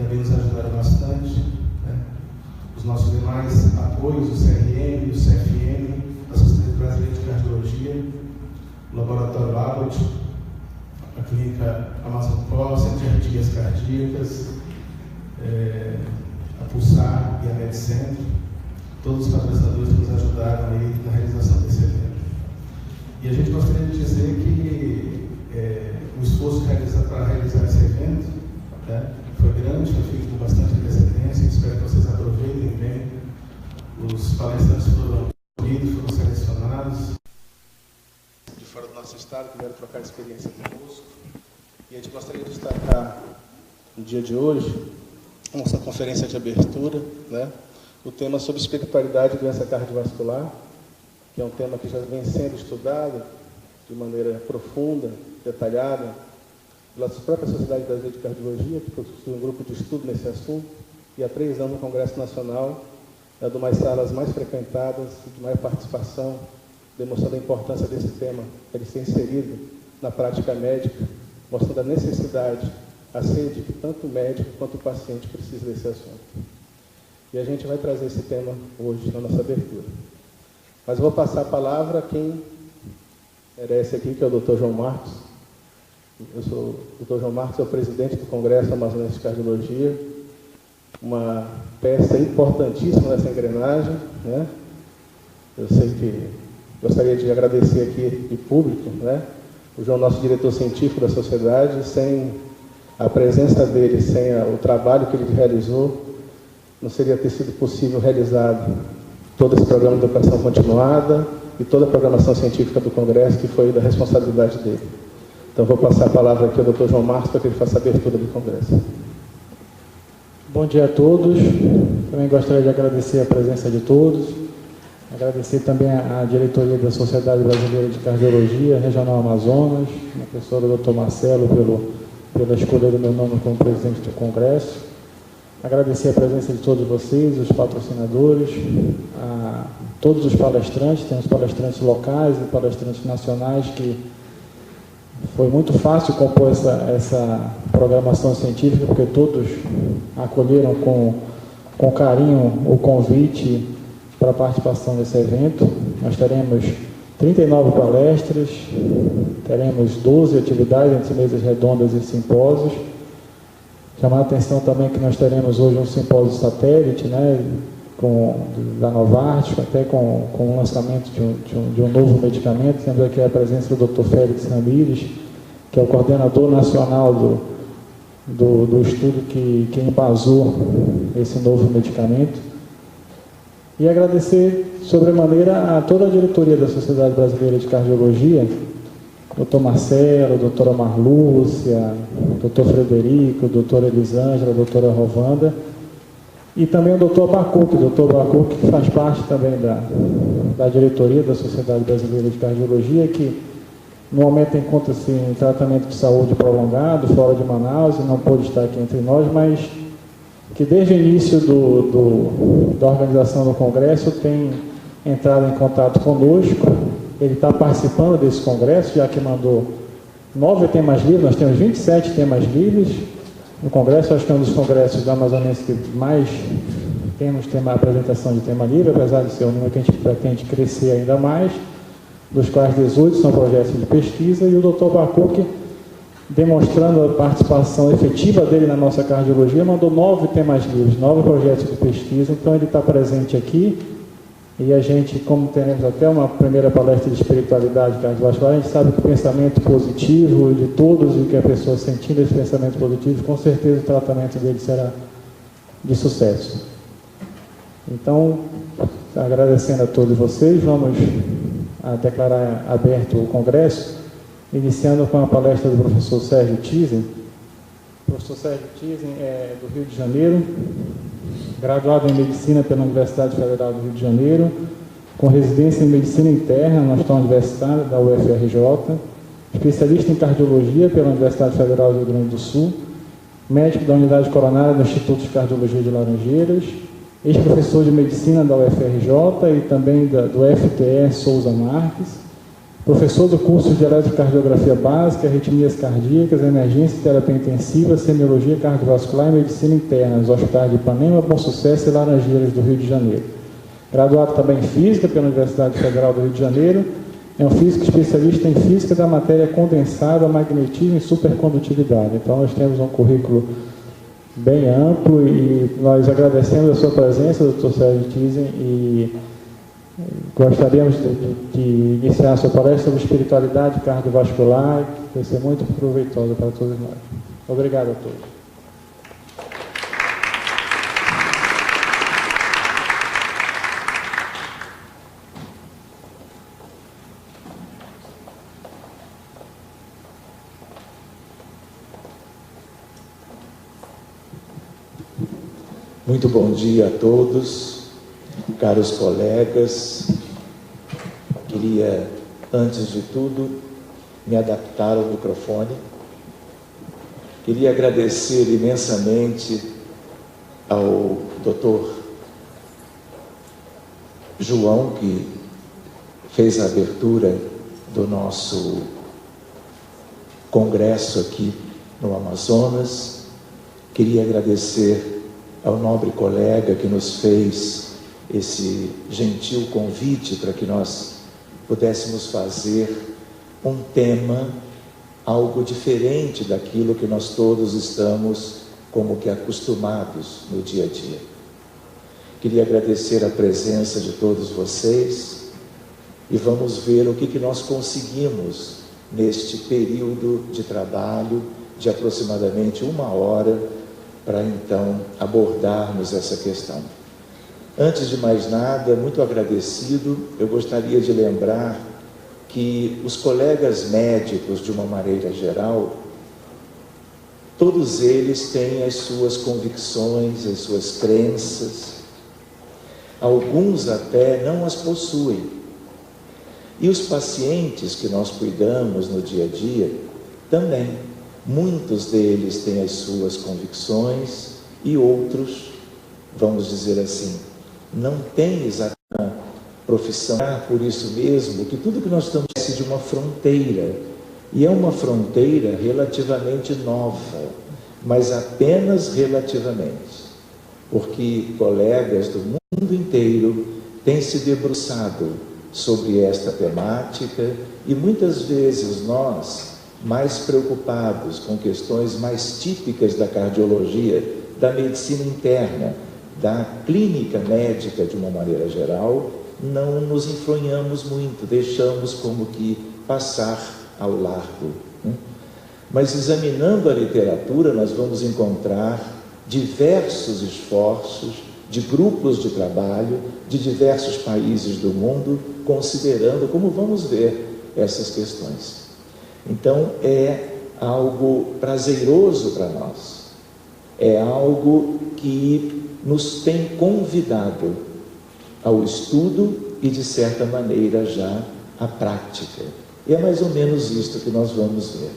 também nos ajudaram bastante, né? Os nossos demais apoios, o CRM, o CFM, a Sociedade Brasileira de Cardiologia, o Laboratório Abbott, a Clínica Amazon Pro, Centro de Arritmias Cardíacas, a Pulsar e a MedCentro, todos os patrocinadores que nos ajudaram aí na realização desse evento. E a gente gostaria de dizer que o esforço para realizar esse evento, né, foi grande, foi feito com bastante antecedência. Espero que vocês aproveitem bem. Os palestrantes foram escolhidos, foram selecionados de fora do nosso estado, que vieram trocar experiência conosco. E a gente gostaria de destacar no dia de hoje a nossa conferência de abertura, né, o tema sobre espiritualidade e doença cardiovascular, que é um tema que já vem sendo estudado de maneira profunda, detalhada, pela própria Sociedade Brasileira de Cardiologia, que possui um grupo de estudo nesse assunto, e há 3 anos no Congresso Nacional é uma das salas mais frequentadas, de maior participação, demonstrando a importância desse tema, ele ser inserido na prática médica, mostrando a necessidade, a sede que tanto o médico quanto o paciente precisa desse assunto. E a gente vai trazer esse tema hoje na nossa abertura. Mas eu vou passar a palavra a quem merece aqui, que é o Dr. João Marcos. O Dr. João Marcos é o presidente do Congresso Amazonense de Cardiologia, uma peça importantíssima nessa engrenagem, né? Eu sei que gostaria de agradecer aqui de público, né? O João, nosso diretor científico da sociedade, sem a presença dele, sem o trabalho que ele realizou, não seria ter sido possível realizar todo esse programa de educação continuada e toda a programação científica do Congresso, que foi da responsabilidade dele. Então, vou passar a palavra aqui ao Dr. João Marcos para que ele faça a abertura do Congresso. Bom dia a todos. Também gostaria de agradecer a presença de todos. Agradecer também à diretoria da Sociedade Brasileira de Cardiologia, Regional Amazonas, na pessoa do Dr. Marcelo, pela escolha do meu nome como presidente do Congresso. Agradecer a presença de todos vocês, os patrocinadores, a todos os palestrantes, temos palestrantes locais e palestrantes nacionais, que foi muito fácil compor essa programação científica, porque todos acolheram com carinho o convite para a participação nesse evento. Nós teremos 39 palestras, teremos 12 atividades entre mesas redondas e simpósios. Chamar a atenção também que nós teremos hoje um simpósio satélite, né, da Novartis, até com o lançamento de um novo medicamento. Temos aqui a presença do Dr. Félix Ramírez, que é o coordenador nacional do estudo que embasou esse novo medicamento. E agradecer sobremaneira a toda a diretoria da Sociedade Brasileira de Cardiologia, Dr. Marcelo, doutora Marlúcia, Dr. Frederico, doutora Elisângela, doutora Rovanda, e também o Dr. Abacuque, que faz parte também da diretoria da Sociedade Brasileira de Cardiologia, que no momento encontra-se em tratamento de saúde prolongado, fora de Manaus, e não pôde estar aqui entre nós, mas que desde o início da organização do Congresso tem entrado em contato conosco. Ele está participando desse congresso, já que mandou 9 temas livres. Nós temos 27 temas livres no congresso. Acho que é um dos congressos da Amazonense que mais temos apresentação de tema livre, apesar de ser um número que a gente pretende crescer ainda mais, dos quais 18 são projetos de pesquisa, e o Dr. Abacuque, demonstrando a participação efetiva dele na nossa cardiologia, mandou 9 temas livres, 9 projetos de pesquisa. Então ele está presente aqui. E a gente, como teremos até uma primeira palestra de espiritualidade cardiovascular, a gente sabe que o pensamento positivo de todos, e que a pessoa sentindo esse pensamento positivo, com certeza o tratamento dele será de sucesso. Então, agradecendo a todos vocês, vamos declarar aberto o Congresso, iniciando com a palestra do professor Sérgio Tizen. O professor Sérgio Tizen é do Rio de Janeiro, graduado em Medicina pela Universidade Federal do Rio de Janeiro, com residência em Medicina Interna na Hospital Universitário da UFRJ, especialista em Cardiologia pela Universidade Federal do Rio Grande do Sul, médico da Unidade Coronária do Instituto de Cardiologia de Laranjeiras, ex-professor de Medicina da UFRJ e também do FTE Souza Marques, Professor do curso de eletrocardiografia básica, arritmias cardíacas, emergência e terapia intensiva, semiologia cardiovascular e medicina interna, nos hospitais de Ipanema, Bom Sucesso e Laranjeiras, do Rio de Janeiro. Graduado também em Física pela Universidade Federal do Rio de Janeiro, é um físico especialista em Física da matéria condensada, magnetismo e supercondutividade. Então, nós temos um currículo bem amplo e nós agradecemos a sua presença, Dr. Sérgio Thyssen, e gostaríamos de iniciar a sua palestra sobre espiritualidade cardiovascular, que vai ser muito proveitosa para todos nós. Obrigado a todos. Muito bom dia a todos, caros colegas. Queria, antes de tudo, me adaptar ao microfone. Queria agradecer imensamente ao Dr. João, que fez a abertura do nosso congresso aqui no Amazonas. Queria agradecer ao nobre colega que nos fez esse gentil convite para que nós pudéssemos fazer um tema algo diferente daquilo que nós todos estamos como que acostumados no dia a dia. Queria agradecer a presença de todos vocês e vamos ver o que nós conseguimos neste período de trabalho de aproximadamente 1 hora para então abordarmos essa questão. Antes de mais nada, muito agradecido, eu gostaria de lembrar que os colegas médicos, de uma maneira geral, todos eles têm as suas convicções, as suas crenças, alguns até não as possuem. E os pacientes que nós cuidamos no dia a dia também. Muitos deles têm as suas convicções e outros, vamos dizer assim, não têm exatamente a profissão. Por isso mesmo que tudo que nós estamos de uma fronteira, e é uma fronteira relativamente nova, mas apenas relativamente, porque colegas do mundo inteiro têm se debruçado sobre esta temática e muitas vezes nós, mais preocupados com questões mais típicas da cardiologia, da medicina interna, da clínica médica de uma maneira geral, não nos enfronhamos muito, deixamos como que passar ao largo. Mas examinando a literatura, nós vamos encontrar diversos esforços de grupos de trabalho de diversos países do mundo, considerando, como vamos ver, essas questões. Então, é algo prazeroso para nós, é algo que nos tem convidado ao estudo e, de certa maneira, já à prática. E é mais ou menos isto que nós vamos ver.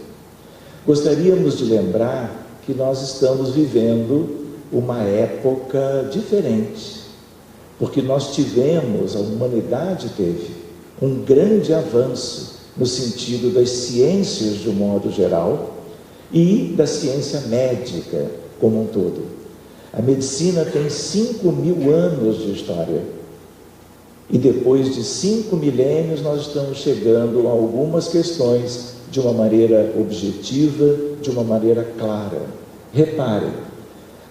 Gostaríamos de lembrar que nós estamos vivendo uma época diferente, porque nós tivemos, a humanidade teve, um grande avanço no sentido das ciências de um modo geral e da ciência médica como um todo. A medicina tem 5.000 anos de história e depois de 5 milênios nós estamos chegando a algumas questões de uma maneira objetiva, de uma maneira clara. Reparem,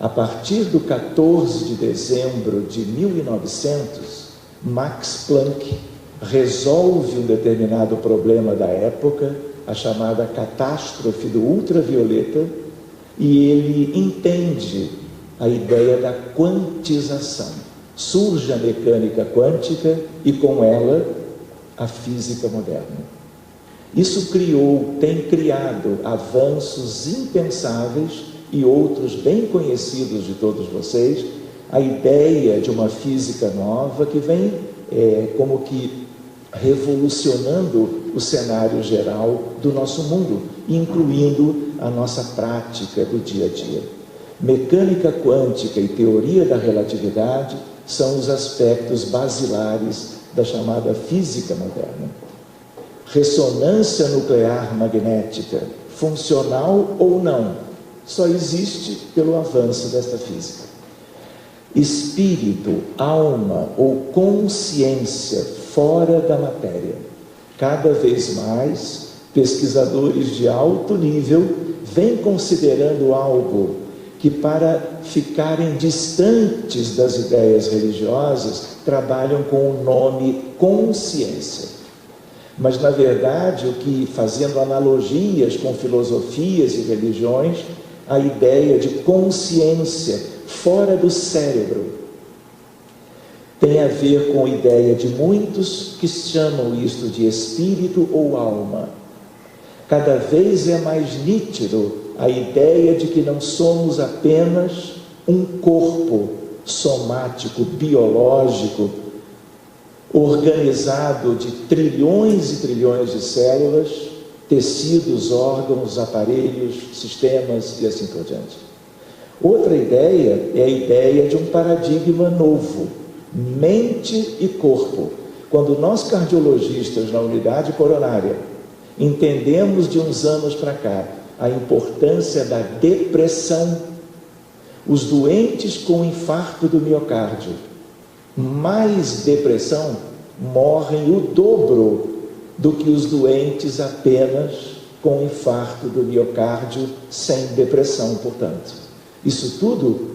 a partir do 14 de dezembro de 1900, Max Planck resolve um determinado problema da época, a chamada catástrofe do ultravioleta, e ele entende a ideia da quantização. Surge a mecânica quântica e com ela a física moderna. Isso tem criado avanços impensáveis e outros bem conhecidos de todos vocês, a ideia de uma física nova que vem como que revolucionando o cenário geral do nosso mundo, incluindo a nossa prática do dia a dia. Mecânica quântica e teoria da relatividade são os aspectos basilares da chamada física moderna. ressonância nuclear magnética, funcional ou não, só existe pelo avanço desta física. Espírito, alma ou consciência fora da matéria. Cada vez mais, pesquisadores de alto nível vêm considerando algo que, para ficarem distantes das ideias religiosas, trabalham com o nome consciência. Mas, na verdade, fazendo analogias com filosofias e religiões, a ideia de consciência fora do cérebro tem a ver com a ideia de muitos que chamam isto de espírito ou alma. Cada vez é mais nítido a ideia de que não somos apenas um corpo somático, biológico, organizado de trilhões e trilhões de células, tecidos, órgãos, aparelhos, sistemas e assim por diante. Outra ideia é a ideia de um paradigma novo, mente e corpo. Quando nós cardiologistas na unidade coronária entendemos de uns anos para cá a importância da depressão, os doentes com infarto do miocárdio, mais depressão, morrem o dobro do que os doentes apenas com infarto do miocárdio sem depressão, portanto. Isso tudo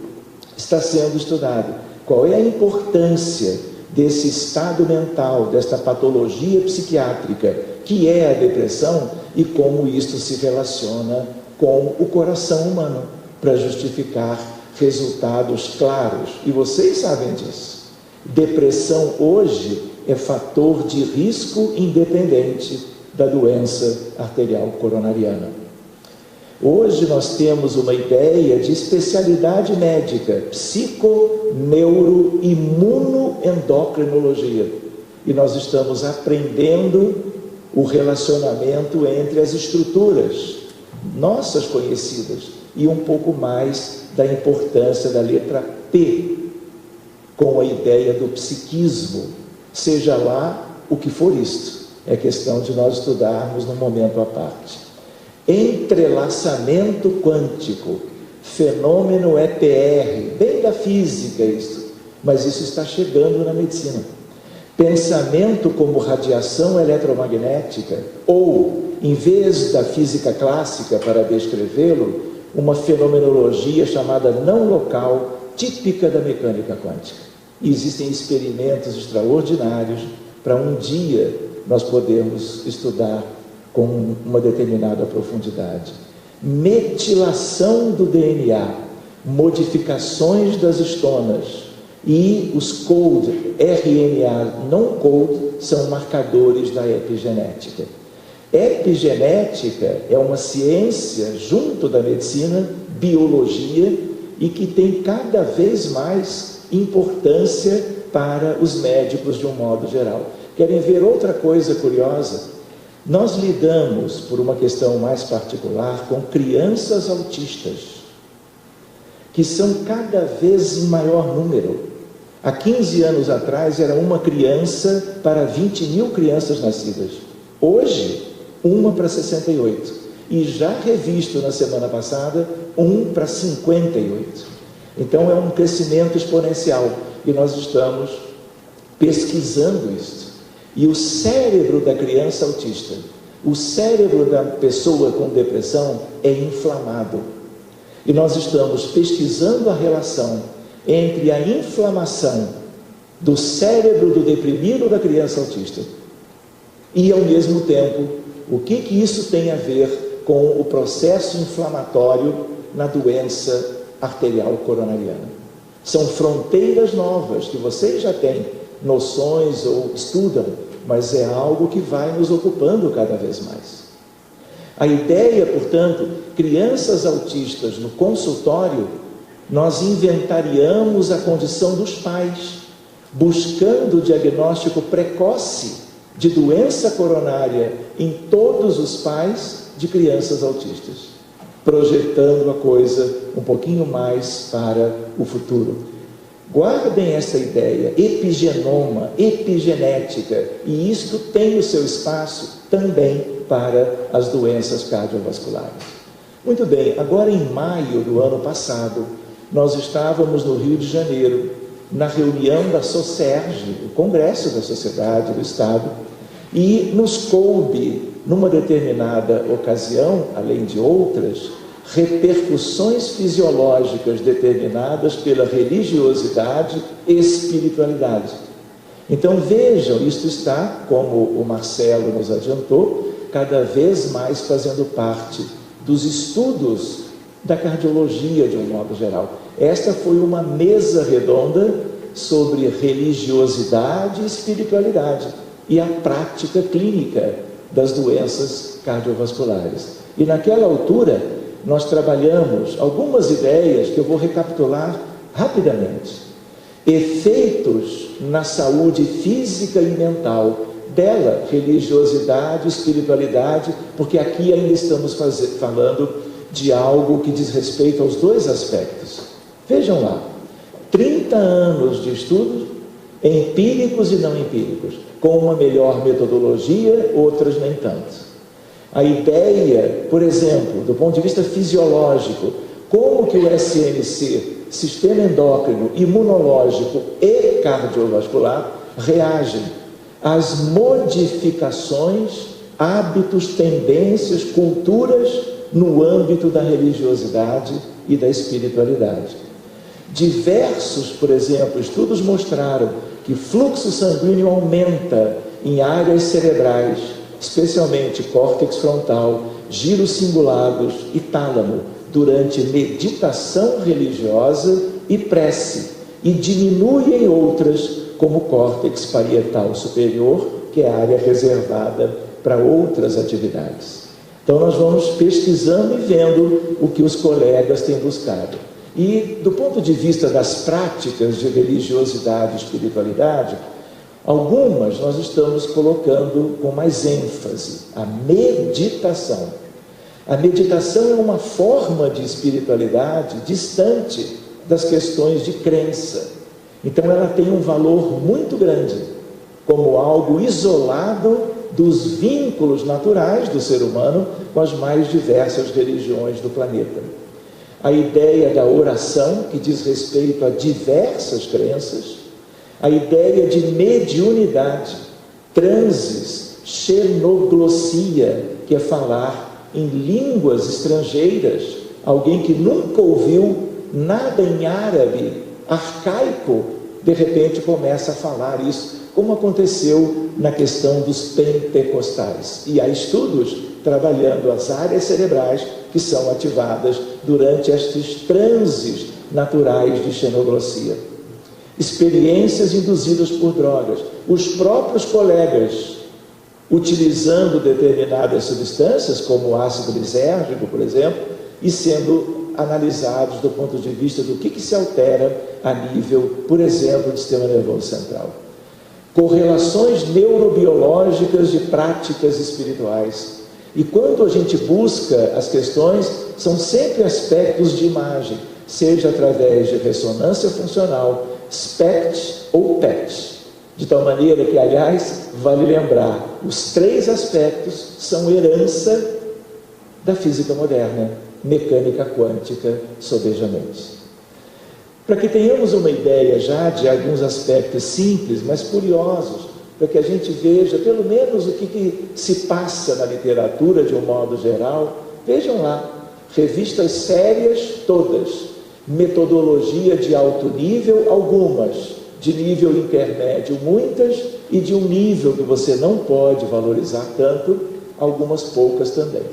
está sendo estudado. Qual é a importância desse estado mental, desta patologia psiquiátrica, que é a depressão, e como isto se relaciona com o coração humano, para justificar resultados claros. E vocês sabem disso. Depressão hoje é fator de risco independente da doença arterial coronariana. Hoje nós temos uma ideia de especialidade médica, psico-neuro-imunoendocrinologia, e nós estamos aprendendo o relacionamento entre as estruturas nossas conhecidas e um pouco mais da importância da letra P, com a ideia do psiquismo, seja lá o que for isto, é questão de nós estudarmos num momento à parte. Entrelaçamento quântico, fenômeno EPR, bem da física isso, mas isso está chegando na medicina. Pensamento como radiação eletromagnética, ou, em vez da física clássica para descrevê-lo, uma fenomenologia chamada não local, típica da mecânica quântica. E existem experimentos extraordinários para um dia nós podermos estudar com uma determinada profundidade. Metilação do DNA, modificações das estonas e os code, RNA não code, são marcadores da epigenética. Epigenética é uma ciência junto da medicina, biologia, e que tem cada vez mais importância para os médicos de um modo geral. Querem ver outra coisa curiosa? Nós lidamos, por uma questão mais particular, com crianças autistas, que são cada vez em maior número. Há 15 anos atrás era uma criança para 20 mil crianças nascidas. Hoje, uma para 68. E já revisto na semana passada, 1 para 58. Então é um crescimento exponencial. E nós estamos pesquisando isso. E o cérebro da criança autista, o cérebro da pessoa com depressão é inflamado. E nós estamos pesquisando a relação entre a inflamação do cérebro do deprimido da criança autista e, ao mesmo tempo, o que isso tem a ver com o processo inflamatório na doença arterial coronariana. São fronteiras novas que vocês já têm noções ou estudam, mas é algo que vai nos ocupando cada vez mais. A ideia, portanto, crianças autistas no consultório, nós inventariamos a condição dos pais, buscando o diagnóstico precoce de doença coronária em todos os pais de crianças autistas, projetando a coisa um pouquinho mais para o futuro. Guardem essa ideia, epigenoma, epigenética, e isto tem o seu espaço também para as doenças cardiovasculares. Muito bem, agora em maio do ano passado, nós estávamos no Rio de Janeiro, na reunião da SOCERJ, o Congresso da Sociedade do Estado, e nos coube, numa determinada ocasião, além de outras, repercussões fisiológicas determinadas pela religiosidade e espiritualidade. Então vejam, isto está, como o Marcelo nos adiantou, cada vez mais fazendo parte dos estudos da cardiologia de um modo geral. Esta foi uma mesa redonda sobre religiosidade e espiritualidade e a prática clínica das doenças cardiovasculares. E naquela altura nós trabalhamos algumas ideias que eu vou recapitular rapidamente. Efeitos na saúde física e mental dela, religiosidade, espiritualidade, porque aqui ainda estamos falando de algo que diz respeito aos dois aspectos. Vejam lá, 30 anos de estudos, empíricos e não empíricos, com uma melhor metodologia, outras nem tanto. A ideia, por exemplo, do ponto de vista fisiológico, como que o SNC, sistema endócrino, imunológico e cardiovascular, reagem às modificações, hábitos, tendências, culturas no âmbito da religiosidade e da espiritualidade. Diversos, por exemplo, estudos mostraram que fluxo sanguíneo aumenta em áreas cerebrais, especialmente córtex frontal, giros cingulados e tálamo, durante meditação religiosa e prece, e diminui em outras, como córtex parietal superior, que é a área reservada para outras atividades. Então nós vamos pesquisando e vendo o que os colegas têm buscado. E do ponto de vista das práticas de religiosidade e espiritualidade, algumas nós estamos colocando com mais ênfase: a meditação. A meditação é uma forma de espiritualidade distante das questões de crença. Então ela tem um valor muito grande, como algo isolado dos vínculos naturais do ser humano com as mais diversas religiões do planeta. A ideia da oração, que diz respeito a diversas crenças, a ideia de mediunidade, transes, xenoglossia, que é falar em línguas estrangeiras, alguém que nunca ouviu nada em árabe, arcaico, de repente começa a falar isso, como aconteceu na questão dos pentecostais. E há estudos trabalhando as áreas cerebrais que são ativadas durante estes transes naturais de xenoglossia. Experiências induzidas por drogas. Os próprios colegas, utilizando determinadas substâncias, como o ácido lisérgico, por exemplo, e sendo analisados do ponto de vista do que se altera a nível, por exemplo, do sistema nervoso central. Correlações neurobiológicas de práticas espirituais. E quando a gente busca as questões, são sempre aspectos de imagem, seja através de ressonância funcional, SPECT ou PET. De tal maneira que, aliás, vale lembrar, os três aspectos são herança da física moderna, mecânica quântica, sobejamente. Para que tenhamos uma ideia já de alguns aspectos simples, mas curiosos, para que a gente veja pelo menos o que se passa na literatura de um modo geral, vejam lá, revistas sérias todas, metodologia de alto nível, algumas, de nível intermédio muitas, e de um nível que você não pode valorizar tanto, algumas poucas também.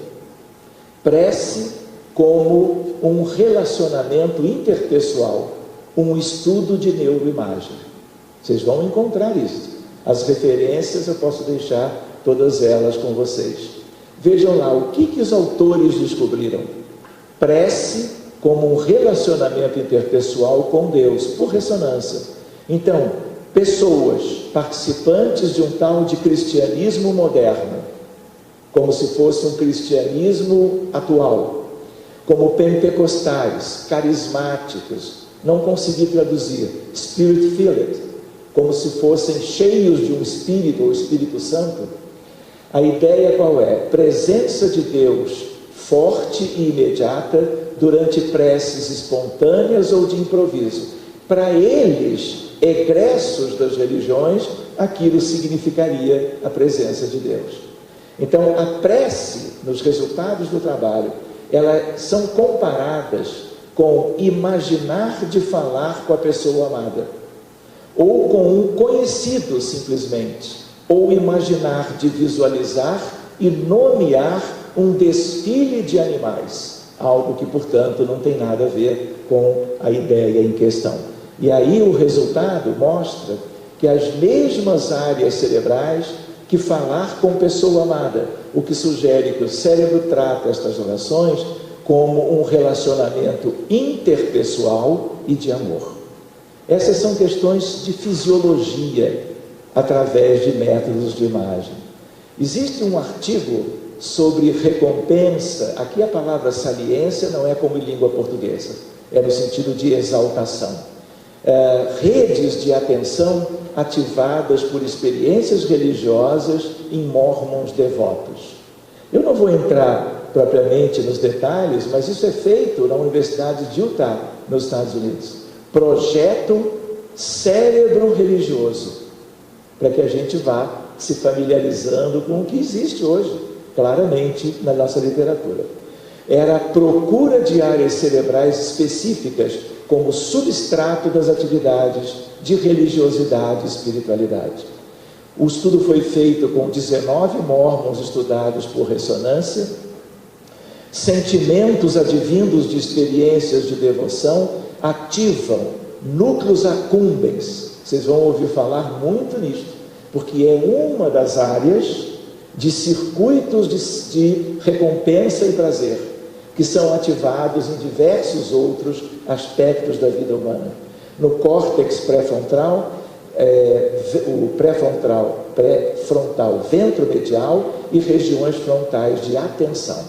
Prece como um relacionamento interpessoal, um estudo de neuroimagem. Vocês vão encontrar isso. As referências eu posso deixar todas elas com vocês. Vejam lá, o que os autores descobriram? Prece como um relacionamento interpessoal com Deus, por ressonância. Então, pessoas participantes de um tal de cristianismo moderno, como se fosse um cristianismo atual, como pentecostais, carismáticos, não consegui traduzir, spirit-filled, como se fossem cheios de um Espírito ou Espírito Santo. A ideia qual é? Presença de Deus forte e imediata durante preces espontâneas ou de improviso. Para eles, egressos das religiões, aquilo significaria a presença de Deus. Então, a prece, nos resultados do trabalho, elas são comparadas com imaginar de falar com a pessoa amada, ou com um conhecido simplesmente, ou imaginar de visualizar e nomear um desfile de animais, algo que, portanto, não tem nada a ver com a ideia em questão. E aí o resultado mostra que as mesmas áreas cerebrais que falar com pessoa amada, o que sugere que o cérebro trata estas orações como um relacionamento interpessoal e de amor. Essas são questões de fisiologia através de métodos de imagem. Existe um artigo sobre recompensa. Aqui a palavra saliência não é como em língua portuguesa, é no sentido de exaltação. Redes de atenção ativadas por experiências religiosas em mormons devotos. Eu não vou entrar propriamente nos detalhes, mas isso é feito na Universidade de Utah, nos Estados Unidos. Projeto Cérebro Religioso, para que a gente vá se familiarizando com o que existe hoje, claramente, na nossa literatura. Era a procura de áreas cerebrais específicas como substrato das atividades de religiosidade e espiritualidade. O estudo foi feito com 19 mormons estudados por ressonância. Sentimentos advindos de experiências de devoção ativam núcleos accumbens. Vocês vão ouvir falar muito nisto, porque é uma das áreas de circuitos de recompensa e prazer, que são ativados em diversos outros aspectos da vida humana. No córtex pré-frontal, o pré-frontal ventromedial e regiões frontais de atenção.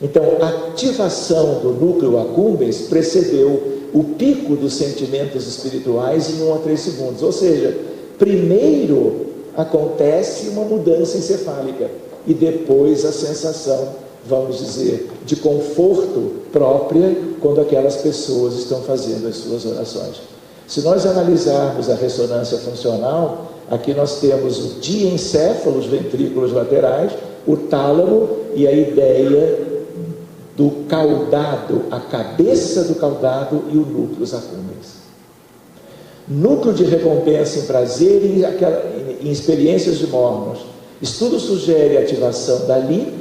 Então, a ativação do núcleo accumbens precedeu o pico dos sentimentos espirituais em 1 a 3 segundos. Ou seja, primeiro acontece uma mudança encefálica e depois a sensação, vamos dizer, de conforto própria quando aquelas pessoas estão fazendo as suas orações. Se nós analisarmos a ressonância funcional, aqui nós temos o diencéfalo, os ventrículos laterais, o tálamo e a ideia do caudado, a cabeça do caudado e o núcleo accumbens. Núcleo de recompensa em prazer e em experiências de mormons. Estudo sugere a ativação dali,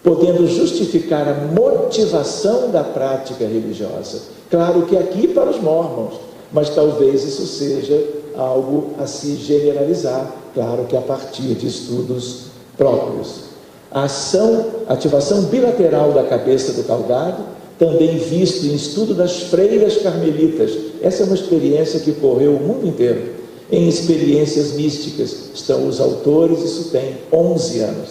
podendo justificar a motivação da prática religiosa. Claro que aqui para os mormons, mas talvez isso seja algo a se generalizar, claro que a partir de estudos próprios. A ativação bilateral da cabeça do caudado, também visto em estudo das freiras carmelitas. Essa é uma experiência que correu o mundo inteiro. Em experiências místicas estão os autores, isso tem 11 anos.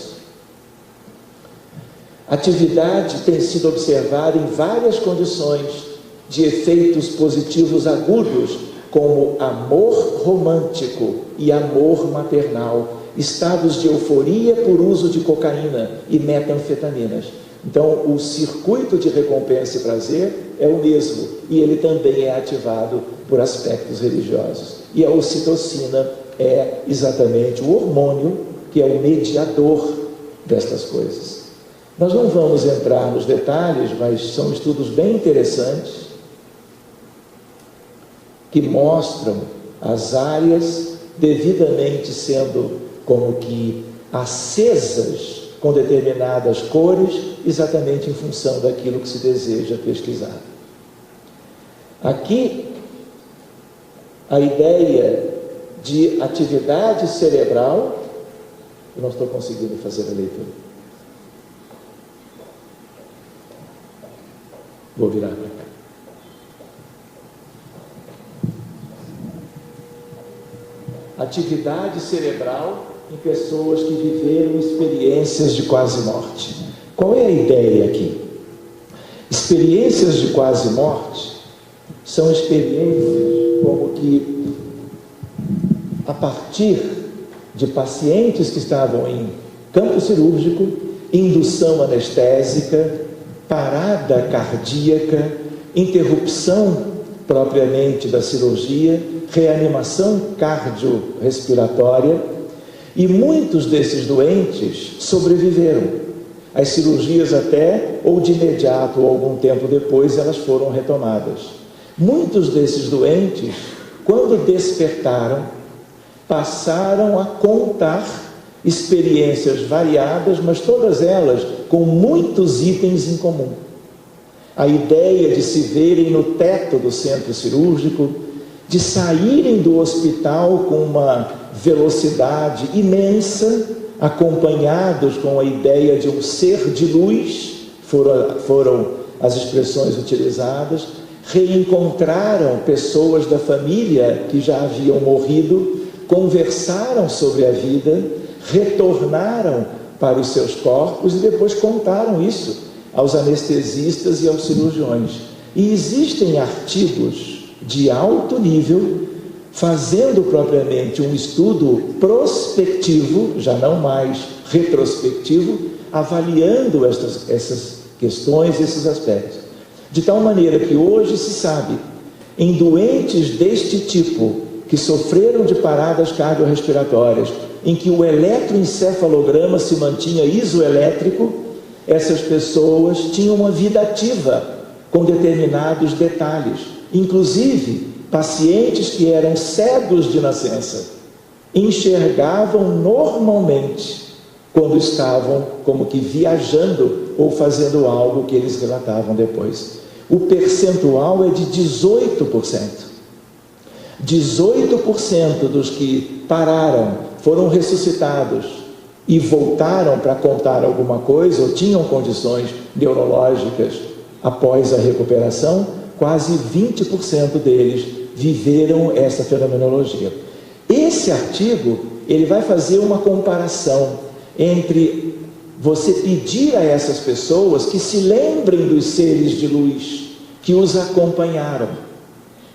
A atividade tem sido observada em várias condições de efeitos positivos agudos, como amor romântico e amor maternal, estados de euforia por uso de cocaína e metanfetaminas. Então, o circuito de recompensa e prazer é o mesmo, e ele também é ativado por aspectos religiosos. E a ocitocina é exatamente o hormônio que é o mediador destas coisas. Nós não vamos entrar nos detalhes, mas são estudos bem interessantes que mostram as áreas devidamente sendo como que acesas com determinadas cores, exatamente em função daquilo que se deseja pesquisar. Aqui, a ideia de atividade cerebral, eu não estou conseguindo fazer a leitura. Vou virar para cá. Atividade cerebral em pessoas que viveram experiências de quase morte. Qual é a ideia aqui? Experiências de quase morte são experiências como que, a partir de pacientes que estavam em campo cirúrgico, indução anestésica, parada cardíaca, interrupção propriamente da cirurgia, reanimação cardiorrespiratória, e muitos desses doentes sobreviveram. As cirurgias até, ou de imediato ou algum tempo depois, elas foram retomadas. Muitos desses doentes, quando despertaram, passaram a contar experiências variadas, mas todas elas com muitos itens em comum. A ideia de se verem no teto do centro cirúrgico, de saírem do hospital com uma velocidade imensa, acompanhados com a ideia de um ser de luz, foram as expressões utilizadas, reencontraram pessoas da família que já haviam morrido, conversaram sobre a vida, retornaram para os seus corpos e depois contaram isso aos anestesistas e aos cirurgiões. E existem artigos de alto nível fazendo propriamente um estudo prospectivo, já não mais retrospectivo, avaliando essas questões, esses aspectos. De tal maneira que hoje se sabe, em doentes deste tipo, que sofreram de paradas cardiorrespiratórias, em que o eletroencefalograma se mantinha isoelétrico, essas pessoas tinham uma vida ativa com determinados detalhes. Inclusive, pacientes que eram cegos de nascença enxergavam normalmente quando estavam como que viajando ou fazendo algo que eles relatavam depois. O percentual é de 18%. 18% dos que pararam, foram ressuscitados e voltaram para contar alguma coisa, ou tinham condições neurológicas após a recuperação, quase 20% deles viveram essa fenomenologia. Esse artigo, ele vai fazer uma comparação entre você pedir a essas pessoas que se lembrem dos seres de luz que os acompanharam.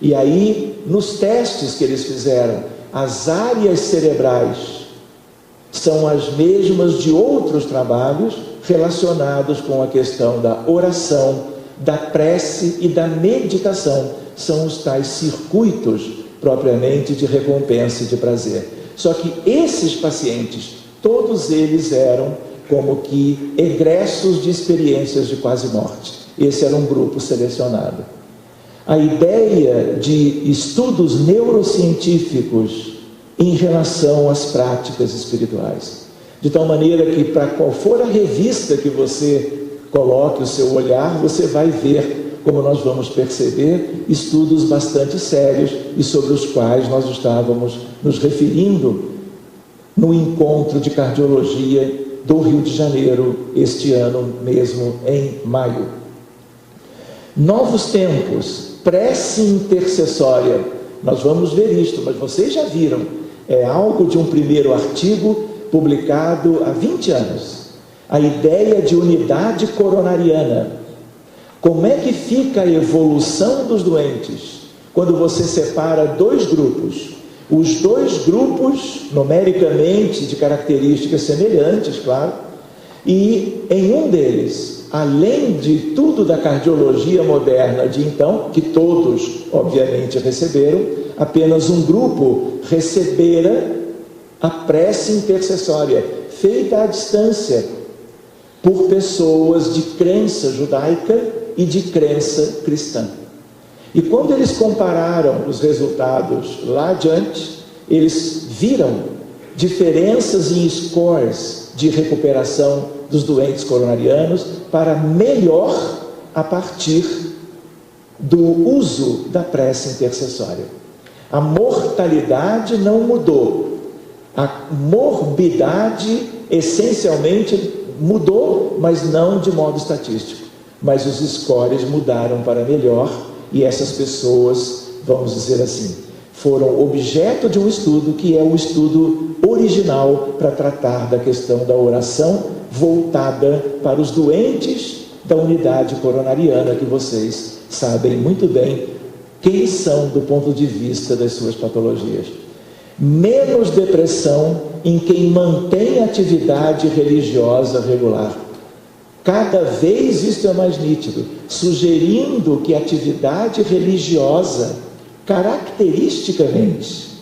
E aí, nos testes que eles fizeram, as áreas cerebrais são as mesmas de outros trabalhos relacionados com a questão da oração, da prece e da meditação. São os tais circuitos propriamente de recompensa e de prazer. Só que esses pacientes, todos eles eram como que egressos de experiências de quase morte. Esse era um grupo selecionado. A ideia de estudos neurocientíficos em relação às práticas espirituais, de tal maneira que para qual for a revista que você coloque o seu olhar, você vai ver, como nós vamos perceber, estudos bastante sérios e sobre os quais nós estávamos nos referindo no encontro de cardiologia do Rio de Janeiro, este ano mesmo, em maio. Novos tempos, prece intercessória, nós vamos ver isto, mas vocês já viram, é algo de um primeiro artigo publicado há 20 anos, a ideia de unidade coronariana. Como é que fica a evolução dos doentes quando você separa dois grupos? Os dois grupos, numericamente, de características semelhantes, claro, e em um deles, além de tudo da cardiologia moderna de então, que todos, obviamente, receberam, apenas um grupo recebera a prece intercessória, feita à distância, por pessoas de crença judaica e de crença cristã. E quando eles compararam os resultados lá adiante, eles viram diferenças em scores de recuperação dos doentes coronarianos para melhor a partir do uso da prece intercessória. A mortalidade não mudou, a morbidade essencialmente mudou, mas não de modo estatístico. Mas os scores mudaram para melhor e essas pessoas, vamos dizer assim, foram objeto de um estudo que é o estudo original para tratar da questão da oração voltada para os doentes da unidade coronariana, que vocês sabem muito bem quem são do ponto de vista das suas patologias. Menos depressão em quem mantém atividade religiosa regular. Cada vez isto é mais nítido, sugerindo que a atividade religiosa, caracteristicamente,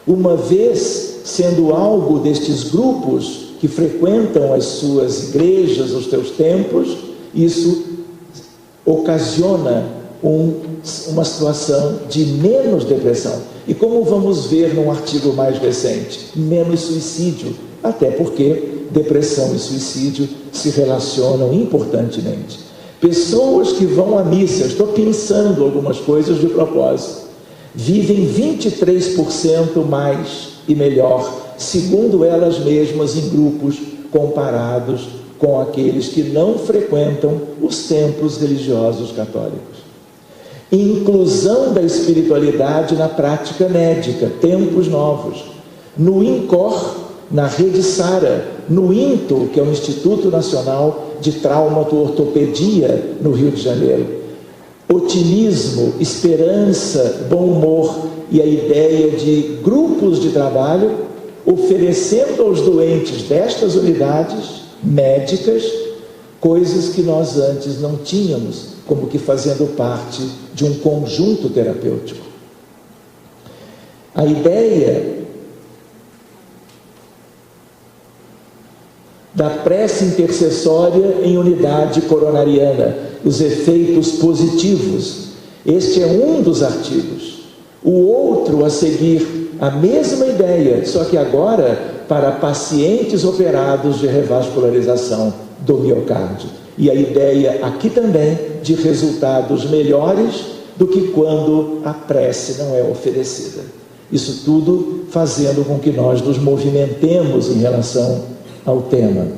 uma vez sendo algo destes grupos que frequentam as suas igrejas, os seus templos, isso ocasiona uma situação de menos depressão. E como vamos ver num artigo mais recente, menos suicídio, até porque depressão e suicídio se relacionam importantemente. Pessoas que vão à missa, estou pensando algumas coisas de propósito, vivem 23% mais e melhor, segundo elas mesmas, em grupos comparados com aqueles que não frequentam os templos religiosos católicos. Inclusão da espiritualidade na prática médica, tempos novos. No INCOR, na Rede Sara, no INTO, que é o Instituto Nacional de Traumato-Ortopedia, no Rio de Janeiro. Otimismo, esperança, bom humor e a ideia de grupos de trabalho oferecendo aos doentes destas unidades médicas coisas que nós antes não tínhamos, como que fazendo parte de um conjunto terapêutico. A ideia da prece intercessória em unidade coronariana, os efeitos positivos. Este é um dos artigos. O outro a seguir, a mesma ideia, só que agora para pacientes operados de revascularização do miocárdio. E a ideia aqui também de resultados melhores do que quando a prece não é oferecida. Isso tudo fazendo com que nós nos movimentemos em relação ao tema.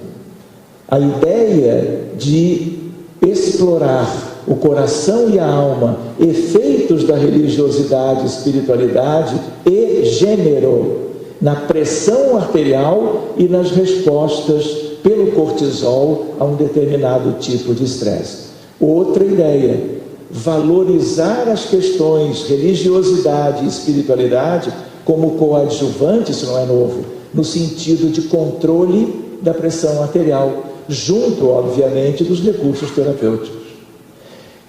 A ideia de explorar o coração e a alma, efeitos da religiosidade, espiritualidade e gênero na pressão arterial e nas respostas pelo cortisol a um determinado tipo de estresse. Outra ideia, valorizar as questões religiosidade e espiritualidade como coadjuvante, isso não é novo, no sentido de controle da pressão arterial, junto, obviamente, dos recursos terapêuticos.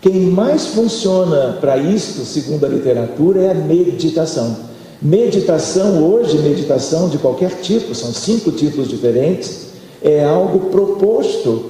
Quem mais funciona para isto, segundo a literatura, é a meditação. Meditação hoje, meditação de qualquer tipo, são 5 tipos diferentes, é algo proposto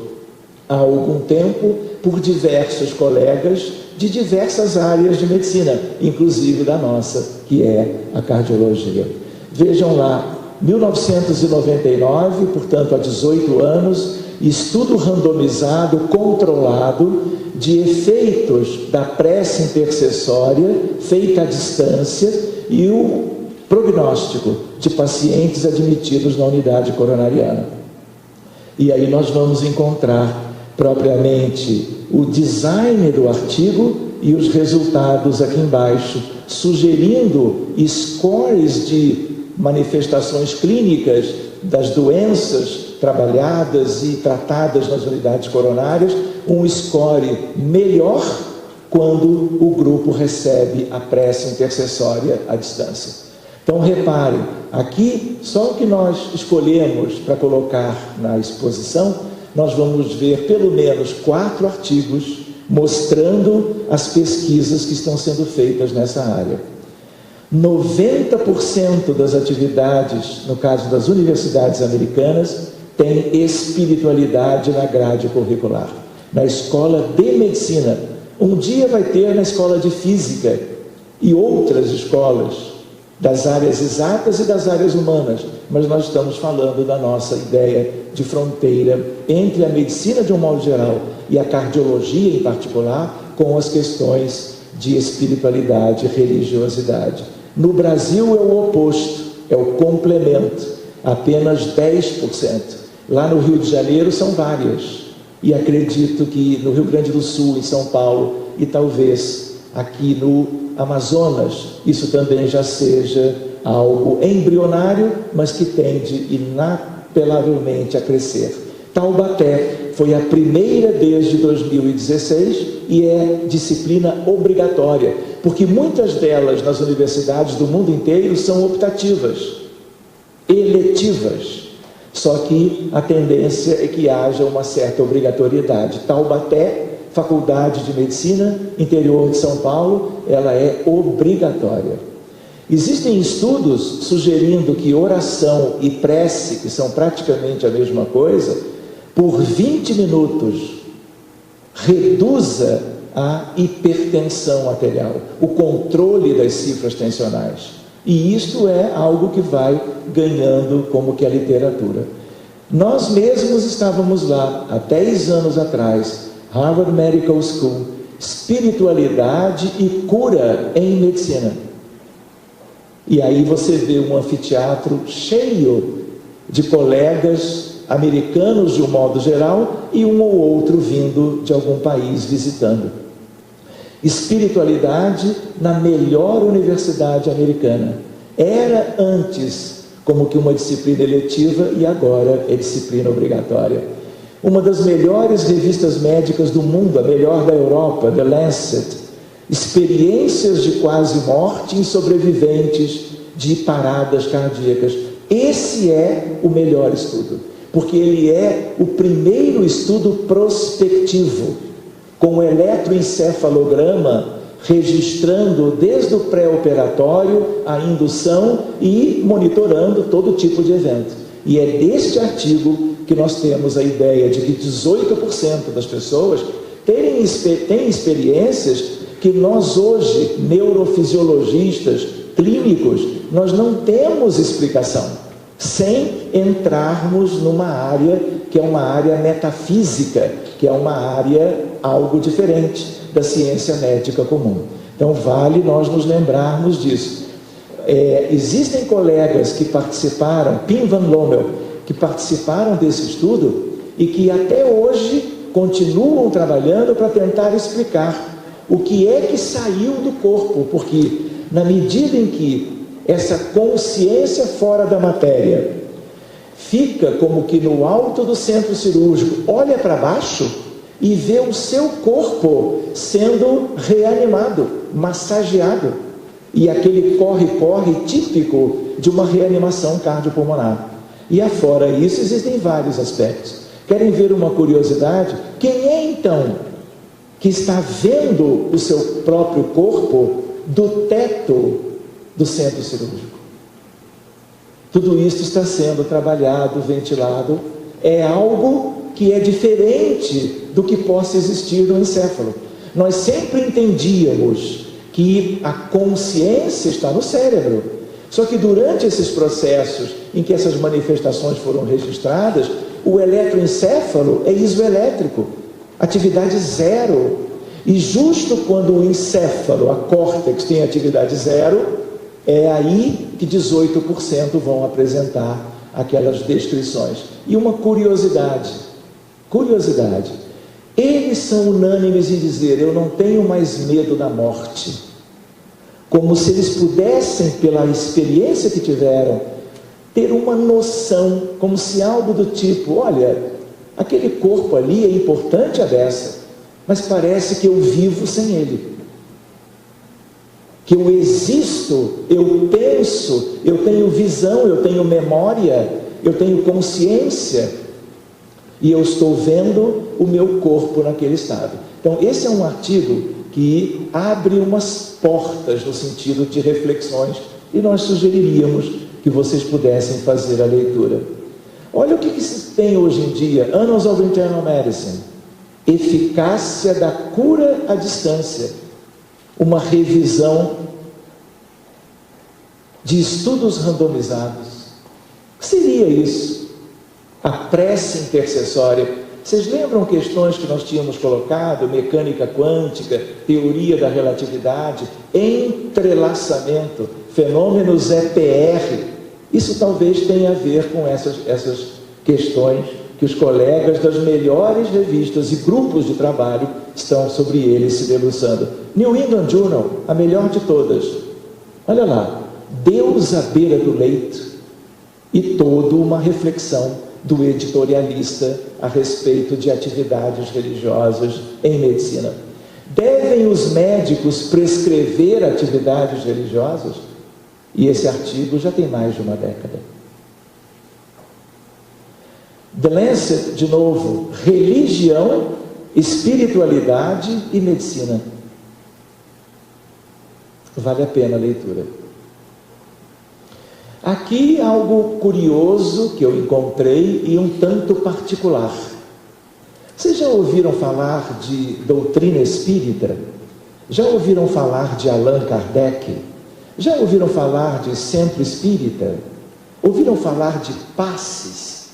há algum tempo por diversos colegas de diversas áreas de medicina, inclusive da nossa, que é a cardiologia. Vejam lá, 1999, portanto há 18 anos, estudo randomizado, controlado, de efeitos da prece intercessória feita à distância e o prognóstico de pacientes admitidos na unidade coronariana. E aí nós vamos encontrar propriamente o design do artigo e os resultados aqui embaixo, sugerindo scores de manifestações clínicas das doenças trabalhadas e tratadas nas unidades coronárias, um score melhor quando o grupo recebe a prece intercessória à distância. Então reparem, aqui só o que nós escolhemos para colocar na exposição, nós vamos ver pelo menos 4 artigos mostrando as pesquisas que estão sendo feitas nessa área. 90% das atividades, no caso das universidades americanas, tem espiritualidade na grade curricular. Na escola de medicina, um dia vai ter na escola de física e outras escolas das áreas exatas e das áreas humanas, mas nós estamos falando da nossa ideia de fronteira entre a medicina de um modo geral e a cardiologia em particular, com as questões de espiritualidade e religiosidade. No Brasil é o oposto, é o complemento, apenas 10%. Lá no Rio de Janeiro são várias, e acredito que no Rio Grande do Sul, em São Paulo, e talvez aqui no Amazonas, isso também já seja algo embrionário, mas que tende inapelavelmente a crescer. Taubaté foi a primeira desde 2016 e é disciplina obrigatória, porque muitas delas nas universidades do mundo inteiro são optativas. eletivas. Só que a tendência é que haja uma certa obrigatoriedade. Taubaté, Faculdade de Medicina, interior de São Paulo, ela é obrigatória. Existem estudos sugerindo que oração e prece, que são praticamente a mesma coisa, por 20 minutos, reduza a hipertensão arterial, o controle das cifras tensionais. E isto é algo que vai ganhando como que a literatura. Nós mesmos estávamos lá, há 10 anos atrás, Harvard Medical School, espiritualidade e cura em medicina. E aí você vê um anfiteatro cheio de colegas americanos de um modo geral e um ou outro vindo de algum país visitando. Espiritualidade na melhor universidade americana. Era antes como que uma disciplina eletiva e agora é disciplina obrigatória. Uma das melhores revistas médicas do mundo, a melhor da Europa, The Lancet, experiências de quase morte em sobreviventes de paradas cardíacas. Esse é o melhor estudo, porque ele é o primeiro estudo prospectivo, com o eletroencefalograma registrando desde o pré-operatório a indução e monitorando todo tipo de evento. E é deste artigo que nós temos a ideia de que 18% das pessoas têm experiências que nós hoje, neurofisiologistas, clínicos, nós não temos explicação, sem entrarmos numa área que é uma área metafísica, que é uma área algo diferente da ciência médica comum. Então vale nós nos lembrarmos disso. Existem colegas que participaram, Pim van Lommel, que participaram desse estudo e que até hoje continuam trabalhando para tentar explicar o que é que saiu do corpo, porque na medida em que essa consciência fora da matéria fica como que no alto do centro cirúrgico, olha para baixo e vê o seu corpo sendo reanimado, massageado, e aquele corre-corre típico de uma reanimação cardiopulmonar. E afora isso existem vários aspectos. Querem ver uma curiosidade? Quem é então que está vendo o seu próprio corpo do teto do centro cirúrgico? Tudo isso está sendo trabalhado, ventilado. É algo que é diferente do que possa existir no encéfalo. Nós sempre entendíamos que a consciência está no cérebro. Só que durante esses processos em que essas manifestações foram registradas, o eletroencéfalo é isoelétrico, atividade zero. E justo quando o encéfalo, a córtex, tem atividade zero, é aí que 18% vão apresentar aquelas descrições. E uma curiosidade, eles são unânimes em dizer: eu não tenho mais medo da morte. Como se eles pudessem, pela experiência que tiveram, ter uma noção, como se algo do tipo: olha, aquele corpo ali é importante a beça, mas parece que eu vivo sem ele, que eu existo, eu penso, eu tenho visão, eu tenho memória, eu tenho consciência, e eu estou vendo o meu corpo naquele estado. Então esse é um artigo que abre umas portas no sentido de reflexões, e nós sugeriríamos que vocês pudessem fazer a leitura. Olha o que se tem hoje em dia, Annals of Internal Medicine, eficácia da cura à distância, uma revisão de estudos randomizados. O que seria isso? A prece intercessória. Vocês lembram questões que nós tínhamos colocado? Mecânica quântica, teoria da relatividade, entrelaçamento, fenômenos EPR. Isso talvez tenha a ver com essas questões que os colegas das melhores revistas e grupos de trabalho estão sobre eles se debruçando. New England Journal, a melhor de todas. Olha lá, Deus à beira do leito, e toda uma reflexão do editorialista a respeito de atividades religiosas em medicina. Devem os médicos prescrever atividades religiosas? E esse artigo já tem mais de uma década. The Lancet, de novo, religião, espiritualidade e medicina. Vale a pena a leitura. Aqui algo curioso que eu encontrei e um tanto particular. Vocês já ouviram falar de doutrina espírita? Já ouviram falar de Allan Kardec? Já ouviram falar de centro espírita? Ouviram falar de passes?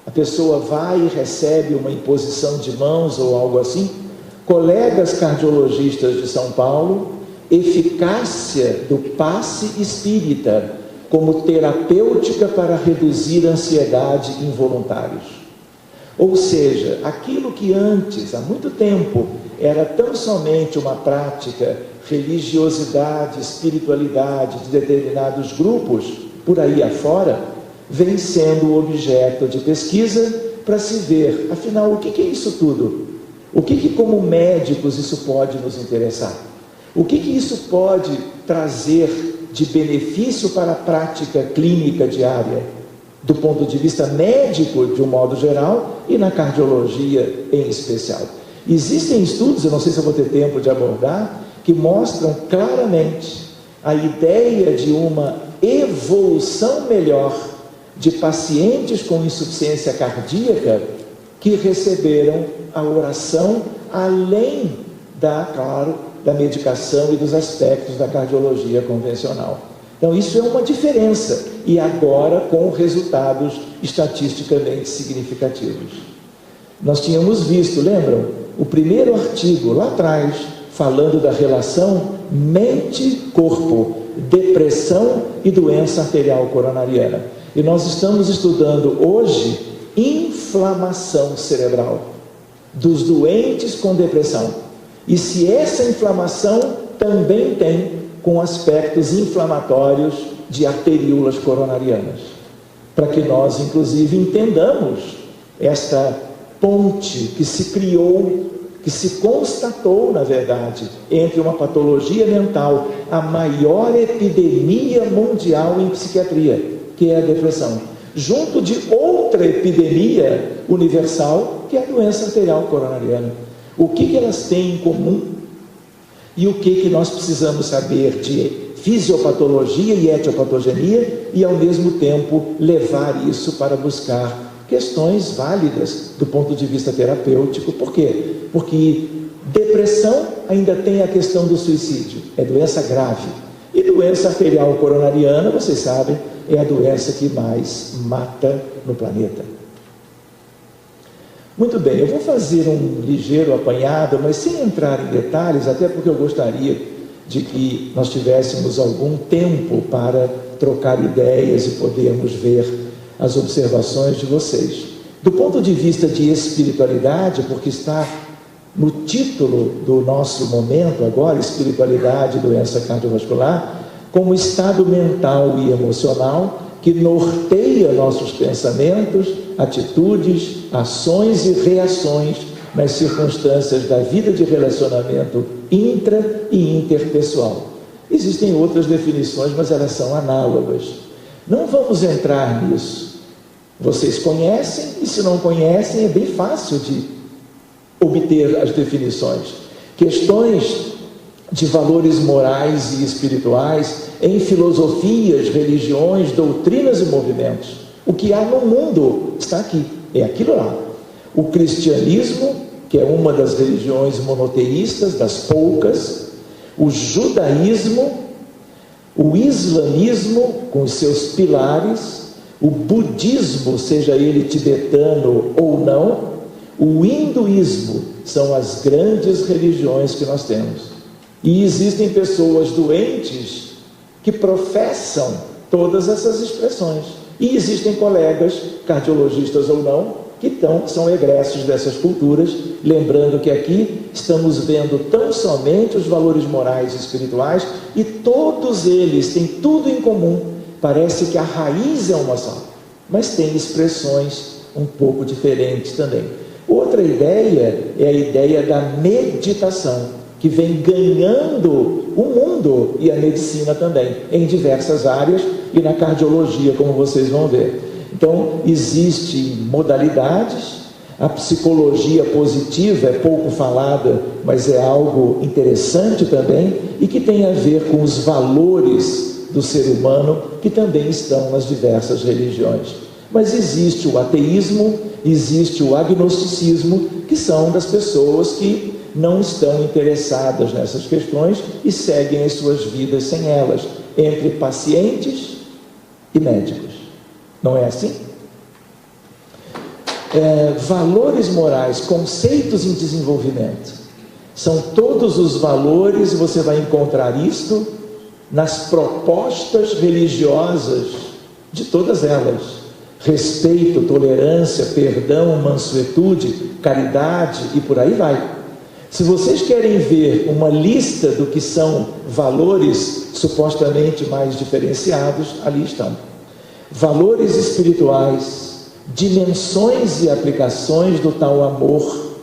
A pessoa vai e recebe uma imposição de mãos ou algo assim. Colegas cardiologistas de São Paulo, eficácia do passe espírita como terapêutica para reduzir a ansiedade em voluntários. Ou seja, aquilo que antes, há muito tempo, era tão somente uma prática, religiosidade, espiritualidade de determinados grupos, por aí afora, vem sendo objeto de pesquisa para se ver, afinal, o que é isso tudo? O que como médicos isso pode nos interessar? O que isso pode trazer de benefício para a prática clínica diária, do ponto de vista médico de um modo geral e na cardiologia em especial? Existem estudos, eu não sei se eu vou ter tempo de abordar, que mostram claramente a ideia de uma evolução melhor de pacientes com insuficiência cardíaca que receberam a oração além da medicação e dos aspectos da cardiologia convencional. Então isso é uma diferença, e agora com resultados estatisticamente significativos. Nós tínhamos visto, lembram? O primeiro artigo lá atrás, falando da relação mente-corpo, depressão e doença arterial coronariana. E nós estamos estudando hoje inflamação cerebral dos doentes com depressão. E se essa inflamação também tem com aspectos inflamatórios de arteríolas coronarianas, para que nós, inclusive, entendamos esta ponte que se criou, que se constatou, na verdade, entre uma patologia mental, a maior epidemia mundial em psiquiatria, que é a depressão, junto de outra epidemia universal, que é a doença arterial coronariana. O que elas têm em comum e o que nós precisamos saber de fisiopatologia e etiopatogenia e, ao mesmo tempo, levar isso para buscar questões válidas do ponto de vista terapêutico. Por quê? Porque depressão ainda tem a questão do suicídio, é doença grave. E doença arterial coronariana, vocês sabem, é a doença que mais mata no planeta. Muito bem, eu vou fazer um ligeiro apanhado, mas sem entrar em detalhes, até porque eu gostaria de que nós tivéssemos algum tempo para trocar ideias e podermos ver as observações de vocês. Do ponto de vista de espiritualidade, porque está no título do nosso momento agora, espiritualidade e doença cardiovascular, como estado mental e emocional que norteia nossos pensamentos, atitudes, ações e reações nas circunstâncias da vida de relacionamento intra e interpessoal. Existem outras definições, mas elas são análogas. Não vamos entrar nisso. Vocês conhecem, e se não conhecem, é bem fácil de obter as definições. Questões de valores morais e espirituais em filosofias, religiões, doutrinas e movimentos. O que há no mundo está aqui, é aquilo lá. O cristianismo, que é uma das religiões monoteístas, das poucas, o judaísmo, o islamismo com os seus pilares, o budismo, seja ele tibetano ou não, o hinduísmo, são as grandes religiões que nós temos. E existem pessoas doentes que professam todas essas expressões. E existem colegas, cardiologistas ou não, que são egressos dessas culturas, lembrando que aqui estamos vendo tão somente os valores morais e espirituais, e todos eles têm tudo em comum. Parece que a raiz é uma só, mas tem expressões um pouco diferentes também. Outra ideia é a ideia da meditação, que vem ganhando o mundo e a medicina também, em diversas áreas, e na cardiologia, como vocês vão ver. Então, existem modalidades. A psicologia positiva é pouco falada, mas é algo interessante também, e que tem a ver com os valores do ser humano, que também estão nas diversas religiões. Mas existe o ateísmo, existe o agnosticismo, que são das pessoas que não estão interessadas nessas questões e seguem as suas vidas sem elas, entre pacientes e médicos. Não é assim? Valores morais, conceitos em desenvolvimento, são todos os valores, e você vai encontrar isto nas propostas religiosas de todas elas: respeito, tolerância, perdão, mansuetude, caridade e por aí vai. Se vocês querem ver uma lista do que são valores supostamente mais diferenciados, ali estão. Valores espirituais, dimensões e aplicações do tal amor,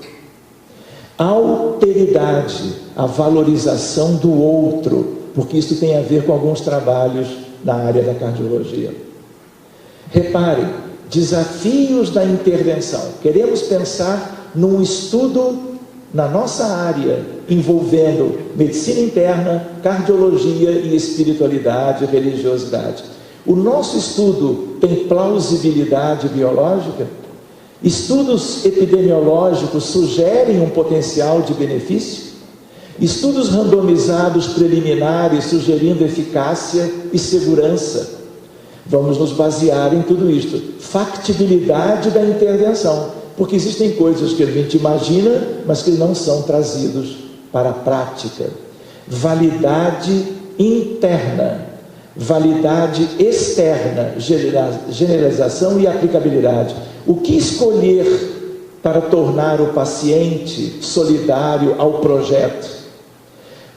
alteridade, a valorização do outro, porque isso tem a ver com alguns trabalhos na área da cardiologia. Reparem, desafios da intervenção. Queremos pensar num estudo na nossa área, envolvendo medicina interna, cardiologia e espiritualidade e religiosidade. O nosso estudo tem plausibilidade biológica? Estudos epidemiológicos sugerem um potencial de benefício? Estudos randomizados preliminares sugerindo eficácia e segurança? Vamos nos basear em tudo isto. Factibilidade da intervenção, porque existem coisas que a gente imagina, mas que não são trazidos para a prática. Validade interna, validade externa, generalização e aplicabilidade. O que escolher para tornar o paciente solidário ao projeto?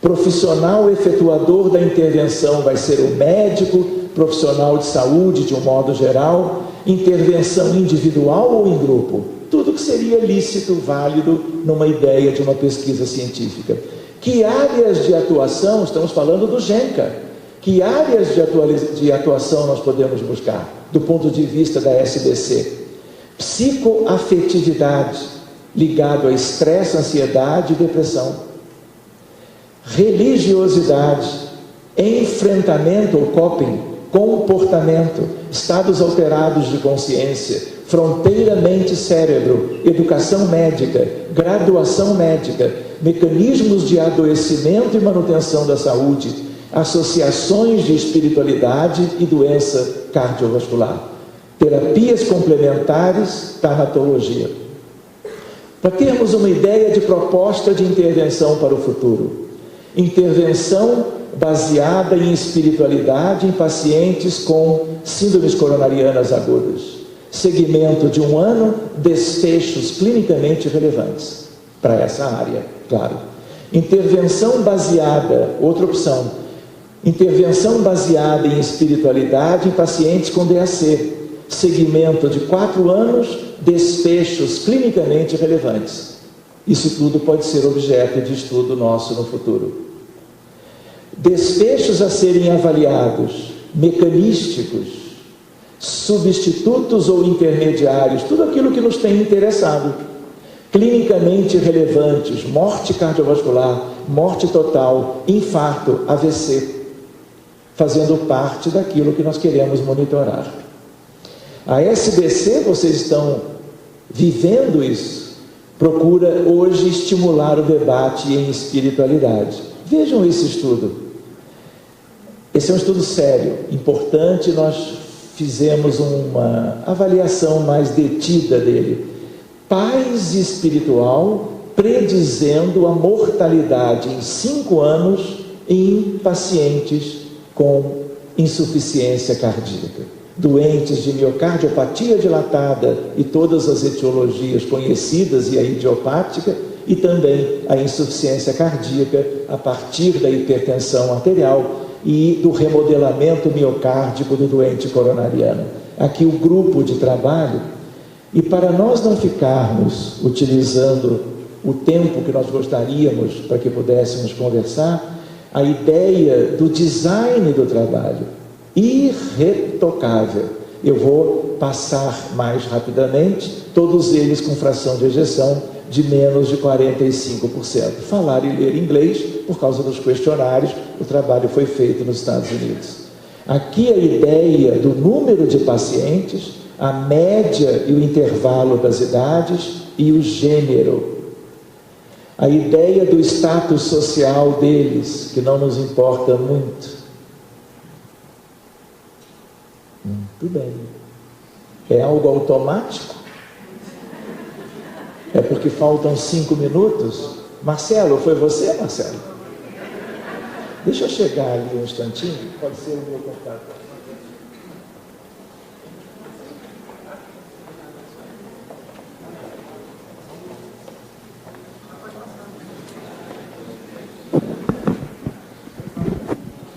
Profissional efetuador da intervenção vai ser o médico, profissional de saúde de um modo geral, intervenção individual ou em grupo? Tudo que seria lícito, válido numa ideia de uma pesquisa científica. Que áreas de atuação, estamos falando do GENCA, que áreas de atuação nós podemos buscar do ponto de vista da SBC? Psicoafetividade, ligado a estresse, ansiedade e depressão. Religiosidade, enfrentamento ou coping, comportamento, estados alterados de consciência, fronteira mente-cérebro, educação médica, graduação médica, mecanismos de adoecimento e manutenção da saúde, associações de espiritualidade e doença cardiovascular, terapias complementares, tanatologia. Para termos uma ideia de proposta de intervenção para o futuro: intervenção baseada em espiritualidade em pacientes com síndromes coronarianas agudas, segmento de 1 ano, desfechos clinicamente relevantes para essa área, claro. Intervenção baseada, outra opção, intervenção baseada em espiritualidade em pacientes com DAC, segmento de 4 anos, desfechos clinicamente relevantes. Isso tudo pode ser objeto de estudo nosso no futuro. Desfechos a serem avaliados, mecanísticos, substitutos ou intermediários, tudo aquilo que nos tem interessado. Clinicamente relevantes, morte cardiovascular, morte total, infarto, AVC, fazendo parte daquilo que nós queremos monitorar. A SBC, vocês estão vivendo isso, procura hoje estimular o debate em espiritualidade. Vejam esse estudo. Esse é um estudo sério, importante. Nós fizemos uma avaliação mais detida dele. Paz espiritual predizendo a mortalidade em 5 anos em pacientes com insuficiência cardíaca, doentes de miocardiopatia dilatada e todas as etiologias conhecidas e a idiopática, e também a insuficiência cardíaca a partir da hipertensão arterial e do remodelamento miocárdico do doente coronariano. Aqui o grupo de trabalho. E para nós não ficarmos utilizando o tempo que nós gostaríamos para que pudéssemos conversar, a ideia do design do trabalho, irretocável, Eu vou passar mais rapidamente, todos eles com fração de ejeção de menos de 45%. Falar e ler inglês, por causa dos questionários, o trabalho foi feito nos Estados Unidos. Aqui a ideia do número de pacientes, a média e o intervalo das idades e o gênero. A ideia do status social deles, que não nos importa muito. Muito bem. É algo automático? É porque faltam 5 minutos? Marcelo, foi você, Marcelo? Deixa eu chegar ali um instantinho, pode ser o meu contato.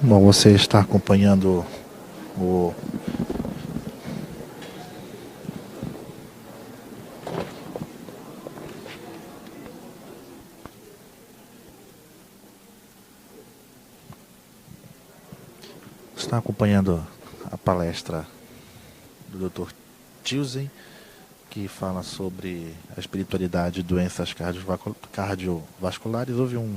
Bom, você está acompanhando o a palestra do Dr. Tilsen, que fala sobre a espiritualidade e doenças cardiovasculares. Houve um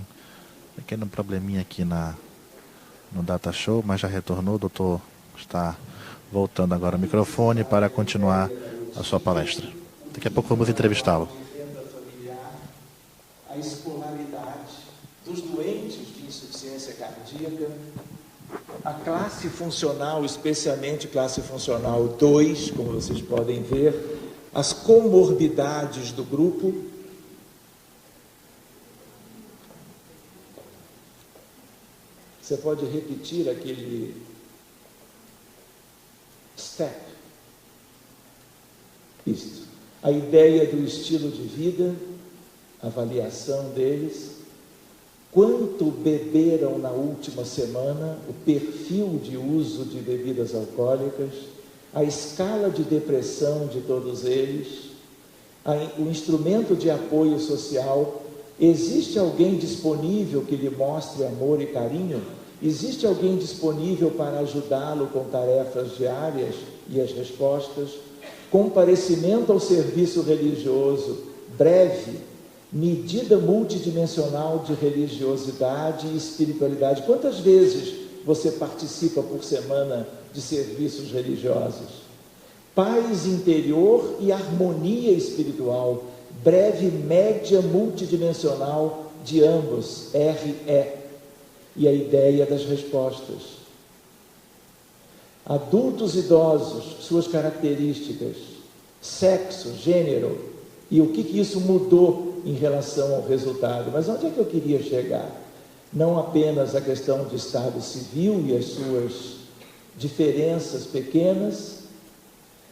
pequeno probleminha aqui no Data Show, mas já retornou. O doutor está voltando agora ao microfone para continuar a sua palestra. Daqui a pouco vamos entrevistá-lo. A escolaridade dos doentes de insuficiência cardíaca, a classe funcional, especialmente classe funcional 2, como vocês podem ver, as comorbidades do grupo, você pode repetir aquele step, isto, a ideia do estilo de vida, avaliação deles, quanto beberam na última semana, o perfil de uso de bebidas alcoólicas, a escala de depressão de todos eles, o instrumento de apoio social. Existe alguém disponível que lhe mostre amor e carinho? Existe alguém disponível para ajudá-lo com tarefas diárias e as respostas? Comparecimento ao serviço religioso breve, medida multidimensional de religiosidade e espiritualidade. Quantas vezes você participa por semana de serviços religiosos? Paz interior e harmonia espiritual, breve média multidimensional de ambos, RE, e a ideia das respostas. Adultos idosos, suas características, sexo, gênero, e o que isso mudou em relação ao resultado. Mas onde é que eu queria chegar? Não apenas a questão de estado civil e as suas diferenças pequenas,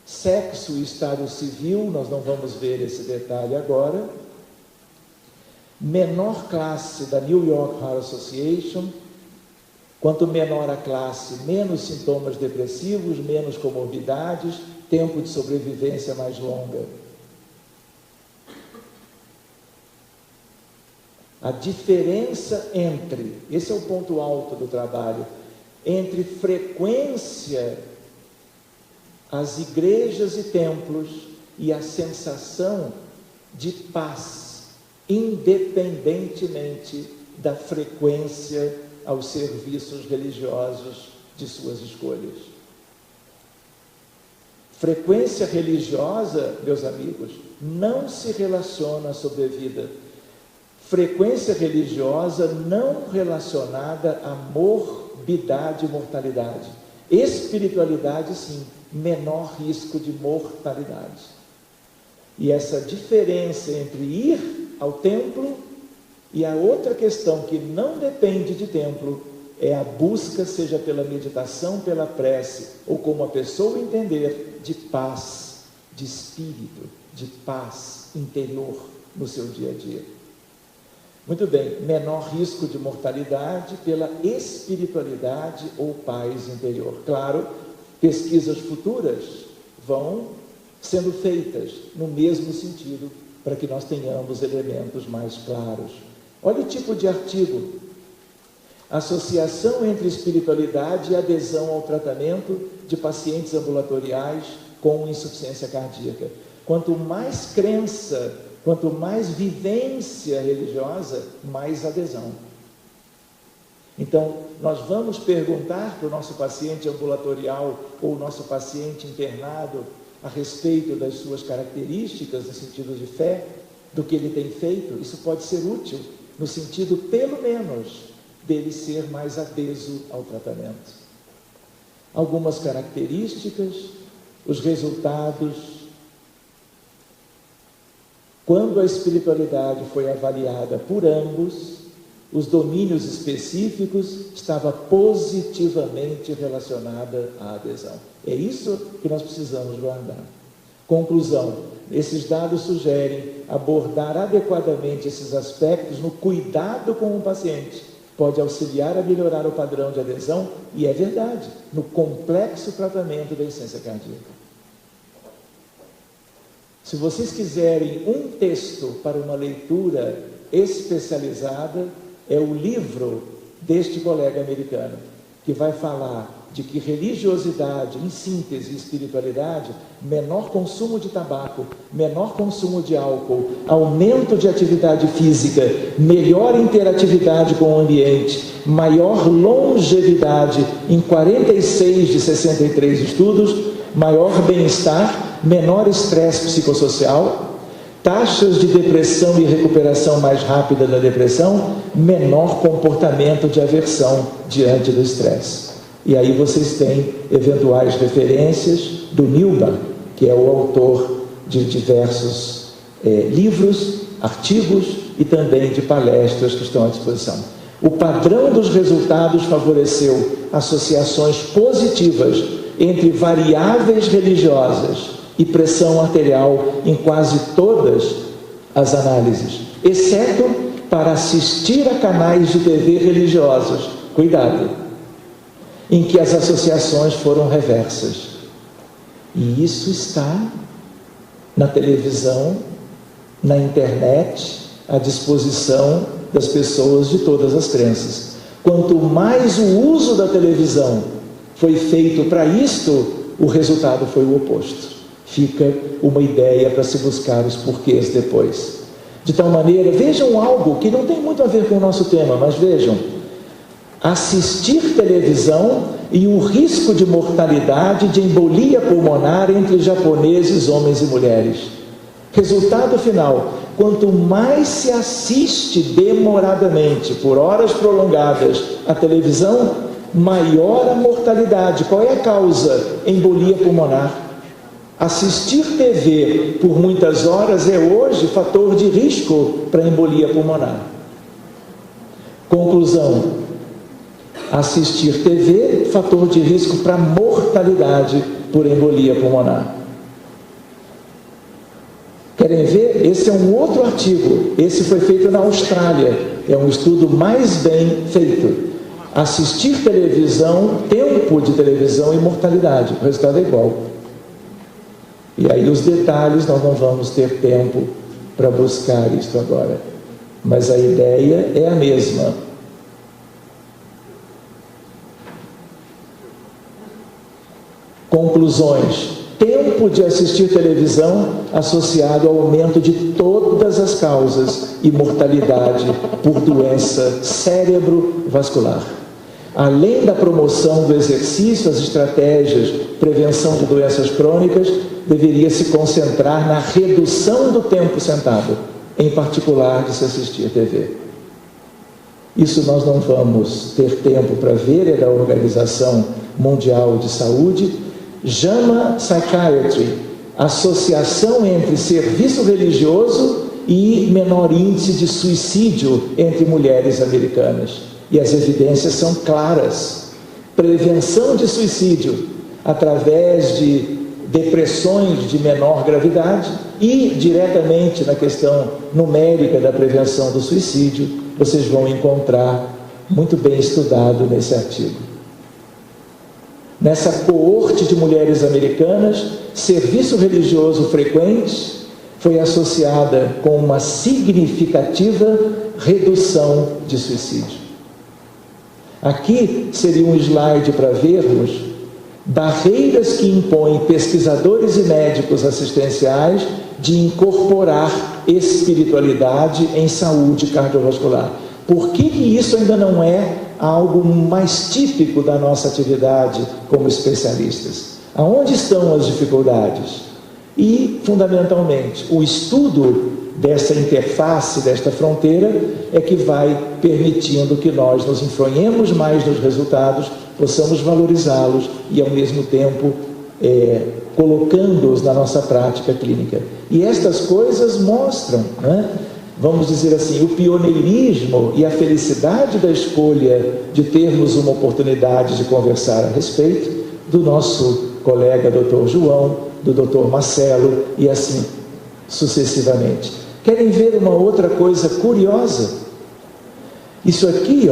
sexo e estado civil, nós não vamos ver esse detalhe agora. Menor classe da New York Heart Association, quanto menor a classe, menos sintomas depressivos, menos comorbidades, tempo de sobrevivência mais longa. A diferença entre, esse é o ponto alto do trabalho, entre frequência às igrejas e templos e a sensação de paz, independentemente da frequência aos serviços religiosos de suas escolhas. Frequência religiosa, meus amigos, não se relaciona à sobrevida. Frequência religiosa não relacionada a morbidade e mortalidade. Espiritualidade, sim, menor risco de mortalidade. E essa diferença entre ir ao templo e a outra questão que não depende de templo é a busca, seja pela meditação, pela prece, ou como a pessoa entender, de paz, de espírito, de paz interior no seu dia a dia. Muito bem, menor risco de mortalidade pela espiritualidade ou paz interior. Claro, pesquisas futuras vão sendo feitas no mesmo sentido, para que nós tenhamos elementos mais claros. Olha o tipo de artigo. Associação entre espiritualidade e adesão ao tratamento de pacientes ambulatoriais com insuficiência cardíaca. Quanto mais crença, quanto mais vivência religiosa, mais adesão. Então, nós vamos perguntar para o nosso paciente ambulatorial ou o nosso paciente internado a respeito das suas características no sentido de fé, do que ele tem feito. Isso pode ser útil no sentido, pelo menos, dele ser mais adeso ao tratamento. Algumas características, os resultados. Quando a espiritualidade foi avaliada por ambos, os domínios específicos estava positivamente relacionada à adesão. É isso que nós precisamos guardar. Conclusão: esses dados sugerem abordar adequadamente esses aspectos no cuidado com o paciente. Pode auxiliar a melhorar o padrão de adesão, e é verdade, no complexo tratamento da insuficiência cardíaca. Se vocês quiserem um texto para uma leitura especializada, é o livro deste colega americano, que vai falar de que religiosidade, em síntese, e espiritualidade, menor consumo de tabaco, menor consumo de álcool, aumento de atividade física, melhor interatividade com o ambiente, maior longevidade em 46 de 63 estudos, maior bem-estar, menor estresse psicossocial, taxas de depressão e recuperação mais rápida da depressão, menor comportamento de aversão diante do estresse. E aí vocês têm eventuais referências do Newman, que é o autor de diversos livros, artigos e também de palestras que estão à disposição. O padrão dos resultados favoreceu associações positivas entre variáveis religiosas e pressão arterial em quase todas as análises, exceto para assistir a canais de TV religiosos. Cuidado! Em que as associações foram reversas. E isso está na televisão, na internet, à disposição das pessoas de todas as crenças. Quanto mais o uso da televisão foi feito para isto, o resultado foi o oposto. Fica uma ideia para se buscar os porquês depois. De tal maneira, vejam algo que não tem muito a ver com o nosso tema, mas vejam. Assistir televisão e o risco de mortalidade de embolia pulmonar entre japoneses, homens e mulheres. Resultado final: quanto mais se assiste demoradamente, por horas prolongadas, a televisão, maior a mortalidade. Qual é a causa? Embolia pulmonar. Assistir TV por muitas horas é hoje fator de risco para embolia pulmonar. Conclusão: assistir TV, fator de risco para mortalidade por embolia pulmonar. Querem ver? Esse é um outro artigo. Esse foi feito na Austrália. É um estudo mais bem feito. Assistir televisão, tempo de televisão e mortalidade. O resultado é igual. E aí os detalhes nós não vamos ter tempo para buscar isso agora. Mas a ideia é a mesma. Conclusões: tempo de assistir televisão associado ao aumento de todas as causas e mortalidade por doença cerebrovascular. Além da promoção do exercício, as estratégias de prevenção de doenças crônicas deveria se concentrar na redução do tempo sentado, em particular de se assistir TV. Isso nós não vamos ter tempo para ver, é da Organização Mundial de Saúde. JAMA Psychiatry, associação entre serviço religioso e menor índice de suicídio entre mulheres americanas. E as evidências são claras. Prevenção de suicídio através de depressões de menor gravidade e diretamente na questão numérica da prevenção do suicídio, vocês vão encontrar muito bem estudado nesse artigo. Nessa coorte de mulheres americanas, serviço religioso frequente foi associada com uma significativa redução de suicídio. Aqui seria um slide para vermos barreiras que impõem pesquisadores e médicos assistenciais de incorporar espiritualidade em saúde cardiovascular. Por que isso ainda não é algo mais típico da nossa atividade como especialistas? Aonde estão as dificuldades? E, fundamentalmente, o estudo dessa interface, desta fronteira, é que vai permitindo que nós nos enfronhemos mais nos resultados, possamos valorizá-los e, ao mesmo tempo, colocando-os na nossa prática clínica. E estas coisas mostram, né, vamos dizer assim, o pioneirismo e a felicidade da escolha de termos uma oportunidade de conversar a respeito do nosso colega Dr. João, do Dr. Marcelo e assim sucessivamente. Querem ver uma outra coisa curiosa? Isso aqui,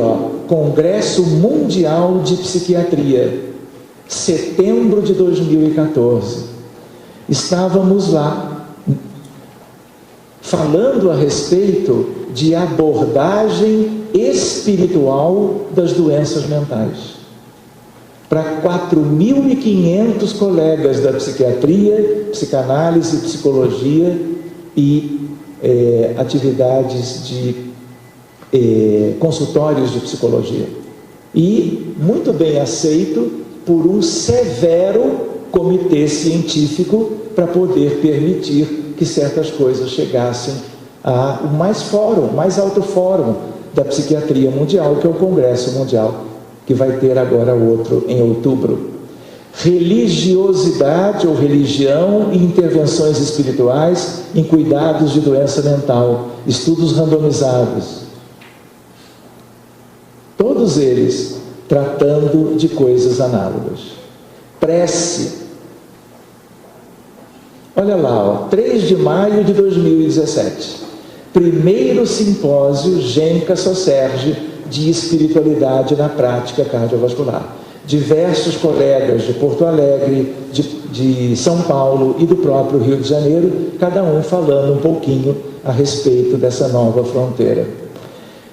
Congresso Mundial de Psiquiatria, setembro de 2014. Estávamos lá falando a respeito de abordagem espiritual das doenças mentais. Para 4.500 colegas da psiquiatria, psicanálise, psicologia e atividades de consultórios de psicologia. E muito bem aceito por um severo comitê científico para poder permitir que certas coisas chegassem ao mais alto fórum da psiquiatria mundial, que é o Congresso Mundial, que vai ter agora outro em outubro. Religiosidade ou religião e intervenções espirituais em cuidados de doença mental, estudos randomizados. Todos eles tratando de coisas análogas. Prece. Olha lá, 3 de maio de 2017. Primeiro simpósio Genca Socerge de espiritualidade na prática cardiovascular. Diversos colegas de Porto Alegre, de São Paulo e do próprio Rio de Janeiro, cada um falando um pouquinho a respeito dessa nova fronteira.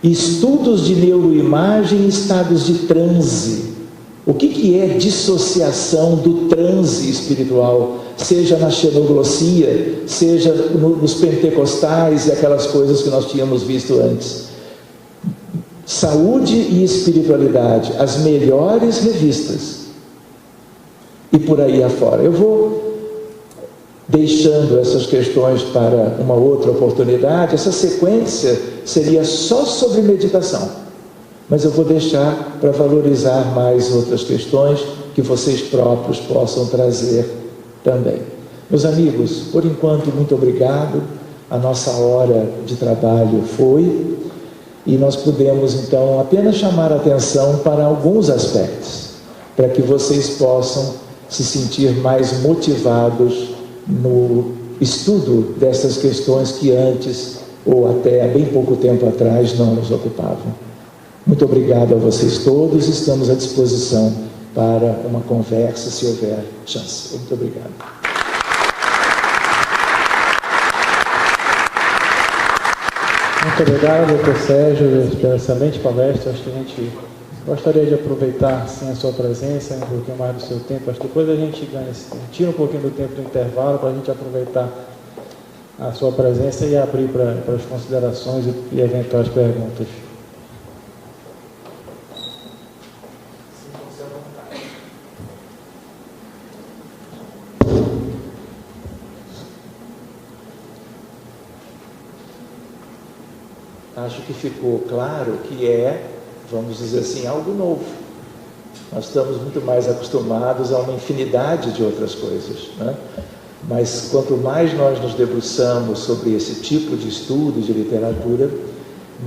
Estudos de neuroimagem em estados de transe. O que é dissociação do transe espiritual? Seja na xenoglossia, seja nos pentecostais e aquelas coisas que nós tínhamos visto antes. Saúde e espiritualidade, as melhores revistas. E por aí afora. Eu vou deixando essas questões para uma outra oportunidade. Essa sequência seria só sobre meditação, mas eu vou deixar para valorizar mais outras questões que vocês próprios possam trazer também. Meus amigos, por enquanto, muito obrigado. A nossa hora de trabalho foi, e nós pudemos então apenas chamar a atenção para alguns aspectos, para que vocês possam se sentir mais motivados no estudo dessas questões que antes, ou até há bem pouco tempo atrás, não nos ocupavam. Muito obrigado a vocês todos, estamos à disposição para uma conversa, se houver chance. Muito obrigado. Muito obrigado, Dr. Sérgio, pela excelente palestra. Acho que a gente gostaria de aproveitar, sim, a sua presença, um pouquinho mais do seu tempo. Acho que depois a gente tira um pouquinho do tempo do intervalo para a gente aproveitar a sua presença e abrir para as considerações e eventuais perguntas. Acho que ficou claro que vamos dizer assim, algo novo. Nós estamos muito mais acostumados a uma infinidade de outras coisas, né? Mas quanto mais nós nos debruçamos sobre esse tipo de estudo, de literatura,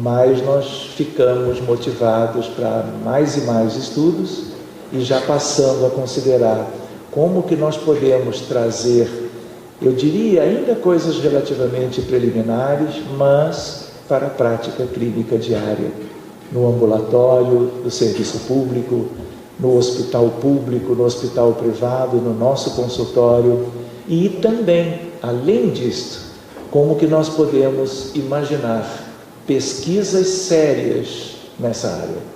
mais nós ficamos motivados para mais e mais estudos e já passando a considerar como que nós podemos trazer, eu diria ainda coisas relativamente preliminares, mas para a prática clínica diária, no ambulatório, no serviço público, no hospital público, no hospital privado, no nosso consultório, e também, além disto, como que nós podemos imaginar pesquisas sérias nessa área.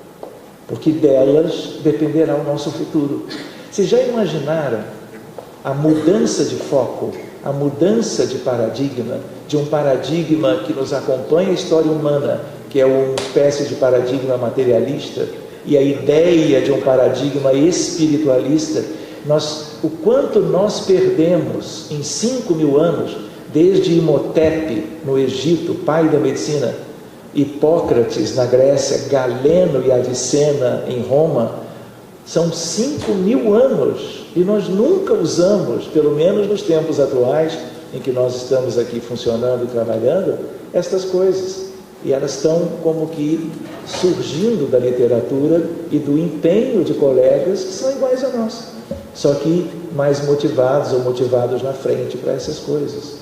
porque delas dependerá o nosso futuro. Vocês já imaginaram a mudança de foco, a mudança de paradigma, de um paradigma que nos acompanha a história humana, que é uma espécie de paradigma materialista, e a ideia de um paradigma espiritualista? O quanto nós perdemos em 5.000 anos, desde Imhotep no Egito, pai da medicina, Hipócrates na Grécia, Galeno e Avicena em Roma, são 5.000 anos, e nós nunca usamos, pelo menos nos tempos atuais, em que nós estamos aqui funcionando e trabalhando, estas coisas. E elas estão como que surgindo da literatura e do empenho de colegas que são iguais a nós, só que mais motivados ou motivados na frente para essas coisas.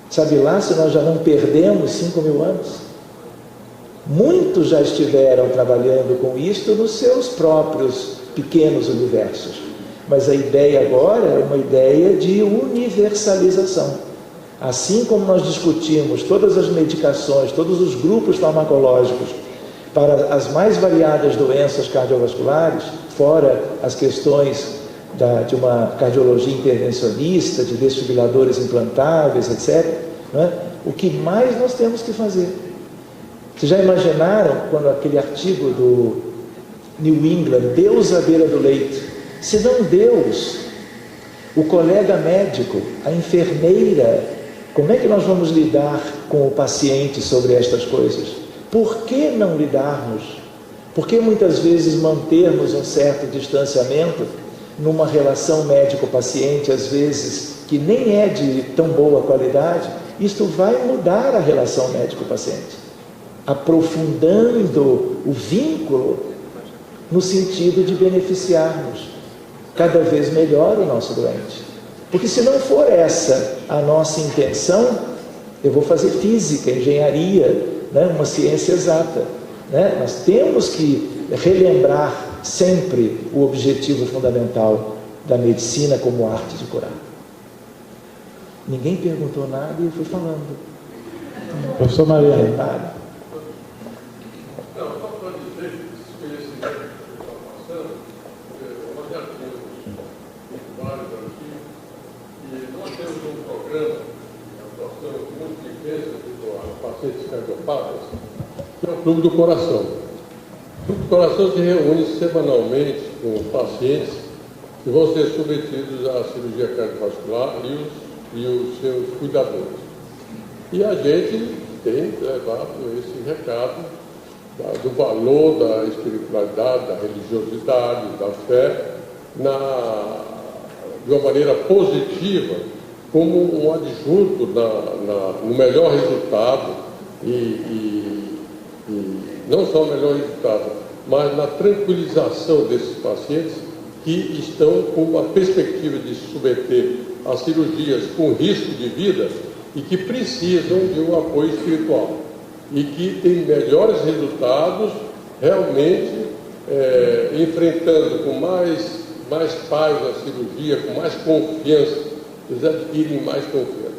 Sabe lá se nós já não perdemos 5.000 anos? Muitos já estiveram trabalhando com isto nos seus próprios pequenos universos, mas a ideia agora é uma ideia de universalização. Assim como nós discutimos todas as medicações, todos os grupos farmacológicos para as mais variadas doenças cardiovasculares, fora as questões de uma cardiologia intervencionista, de desfibriladores implantáveis, etc., né? O que mais nós temos que fazer? Vocês já imaginaram quando aquele artigo do New England, Deus à beira do leito? Se não Deus, o colega médico, a enfermeira, como é que nós vamos lidar com o paciente sobre estas coisas? Por que não lidarmos? Por que muitas vezes mantermos um certo distanciamento numa relação médico-paciente, às vezes, que nem é de tão boa qualidade? Isto vai mudar a relação médico-paciente, aprofundando o vínculo no sentido de beneficiarmos cada vez melhor o nosso doente. Porque se não for essa a nossa intenção, eu vou fazer física, engenharia, né, uma ciência exata, né? Nós temos que relembrar sempre o objetivo fundamental da medicina como arte de curar. Ninguém perguntou nada e eu fui falando. Professor Mariano. Não, só para dizer que esse conhecimento que está passando, nós já temos vários aqui, e nós temos um programa, nós estamos muito intenso para pacientes cardiopatas, que é o Clube do Coração. O Clube do Coração se reúne semanalmente com pacientes que vão ser submetidos à cirurgia cardiovascular e os seus cuidadores. E a gente tem levado esse recado do valor da espiritualidade, da religiosidade, da fé, de uma maneira positiva, como um adjunto no melhor resultado, e não só o melhor resultado, mas na tranquilização desses pacientes que estão com uma perspectiva de se submeter a cirurgias com risco de vida e que precisam de um apoio espiritual e que têm melhores resultados realmente enfrentando com mais paz a cirurgia, com mais confiança, eles adquirem mais confiança.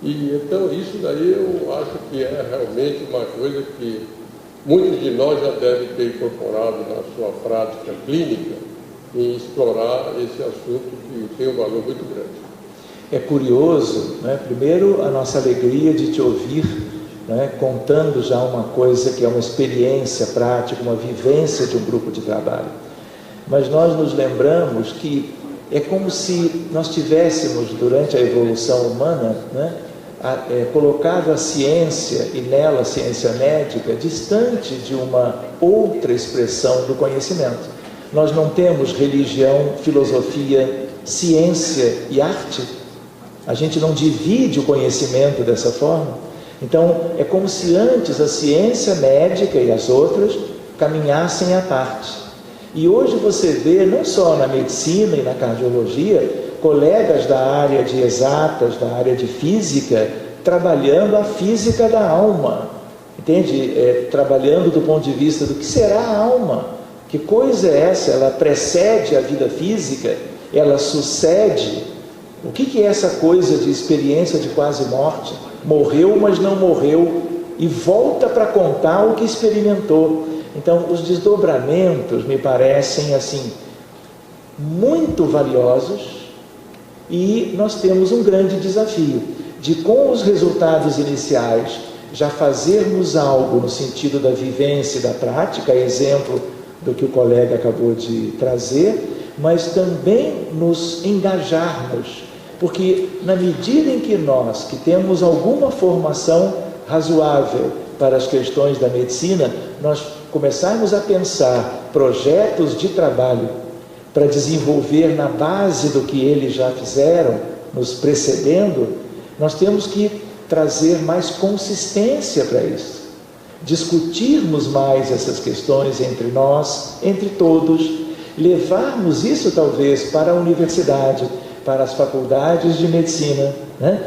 E então isso daí eu acho que é realmente uma coisa que muitos de nós já devem ter incorporado na sua prática clínica em explorar esse assunto que tem um valor muito grande. É curioso, né? Primeiro, a nossa alegria de te ouvir, né? Contando já uma coisa que é uma experiência prática, uma vivência de um grupo de trabalho. Mas nós nos lembramos que é como se nós tivéssemos, durante a evolução humana, né? Colocado a ciência, e nela a ciência médica, distante de uma outra expressão do conhecimento. Nós não temos religião, filosofia, ciência e arte. A gente não divide o conhecimento dessa forma. Então, é como se antes a ciência médica e as outras caminhassem à parte. E hoje você vê, não só na medicina e na cardiologia, colegas da área de exatas, da área de física, trabalhando a física da alma. Entende? Trabalhando do ponto de vista do que será a alma. Que coisa é essa? Ela precede a vida física? Ela sucede? O que é essa coisa de experiência de quase morte? Morreu, mas não morreu, e volta para contar o que experimentou. Então, os desdobramentos me parecem, assim, muito valiosos, e nós temos um grande desafio de, com os resultados iniciais, já fazermos algo no sentido da vivência e da prática, exemplo do que o colega acabou de trazer, mas também nos engajarmos, porque na medida em que nós, que temos alguma formação razoável para as questões da medicina, nós começarmos a pensar projetos de trabalho para desenvolver na base do que eles já fizeram, nos precedendo, nós temos que trazer mais consistência para isso, discutirmos mais essas questões entre nós, entre todos, levarmos isso talvez para a universidade, para as faculdades de medicina, né?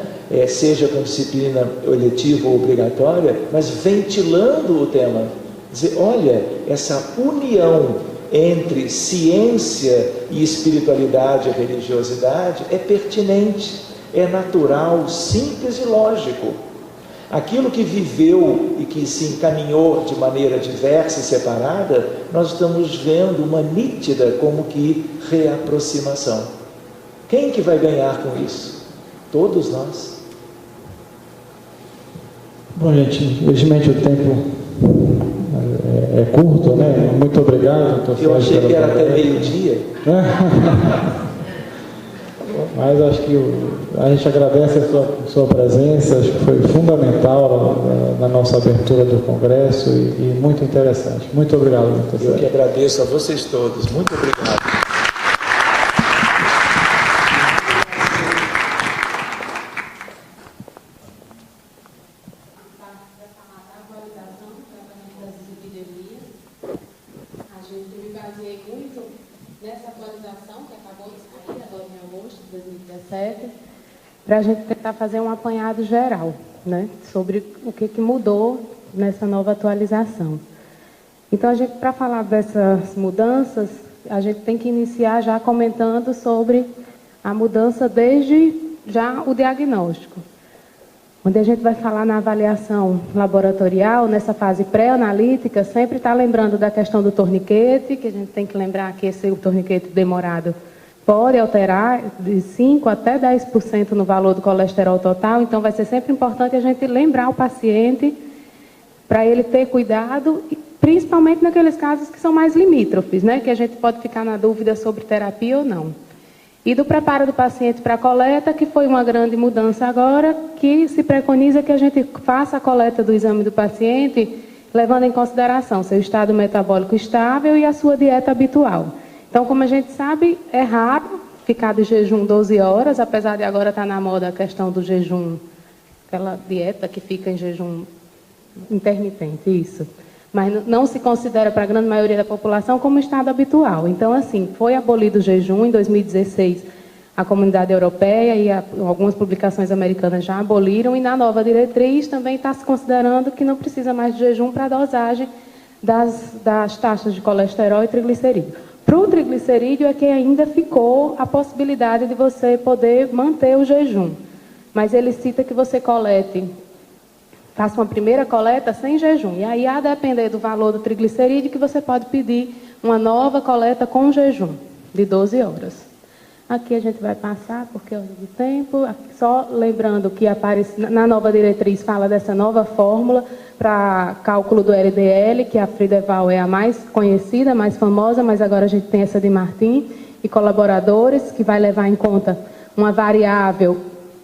Seja com disciplina eletiva ou obrigatória, mas ventilando o tema, dizer, olha, essa união entre ciência e espiritualidade e religiosidade é pertinente, é natural, simples e lógico. Aquilo que viveu e que se encaminhou de maneira diversa e separada, nós estamos vendo uma nítida como que reaproximação. Quem que vai ganhar com isso? Todos nós. Bom, gente, infelizmente o tempo é curto, né? Muito obrigado. Eu achei que era até meio-dia. Mas acho que a gente agradece a sua presença, acho que foi fundamental na nossa abertura do Congresso e muito interessante. Muito obrigado. Eu que agradeço a vocês todos. Muito obrigado. Para a gente tentar fazer um apanhado geral, né, sobre o que mudou nessa nova atualização. Então, para falar dessas mudanças, a gente tem que iniciar já comentando sobre a mudança desde já o diagnóstico. Onde a gente vai falar na avaliação laboratorial, nessa fase pré-analítica, sempre está lembrando da questão do torniquete, que a gente tem que lembrar que esse torniquete demorado pode alterar de 5% até 10% no valor do colesterol total, então vai ser sempre importante a gente lembrar o paciente para ele ter cuidado, principalmente naqueles casos que são mais limítrofes, né? Que a gente pode ficar na dúvida sobre terapia ou não. E do preparo do paciente para a coleta, que foi uma grande mudança agora, que se preconiza que a gente faça a coleta do exame do paciente, levando em consideração seu estado metabólico estável e a sua dieta habitual. Então, como a gente sabe, é raro ficar de jejum 12 horas, apesar de agora estar na moda a questão do jejum, aquela dieta que fica em jejum intermitente, isso. Mas não se considera para a grande maioria da população como estado habitual. Então, assim, foi abolido o jejum em 2016, a Comunidade Europeia e algumas publicações americanas já aboliram, e na nova diretriz também está se considerando que não precisa mais de jejum para a dosagem das taxas de colesterol e triglicerídeo. Para o triglicerídeo é que ainda ficou a possibilidade de você poder manter o jejum. Mas ele cita que você faça uma primeira coleta sem jejum. E aí, a depender do valor do triglicerídeo, que você pode pedir uma nova coleta com jejum, de 12 horas. Aqui a gente vai passar, porque é do tempo. Só lembrando que aparece, na nova diretriz fala dessa nova fórmula para cálculo do LDL, que a Frideval é a mais conhecida, mais famosa, mas agora a gente tem essa de Martin e colaboradores, que vai levar em conta uma variável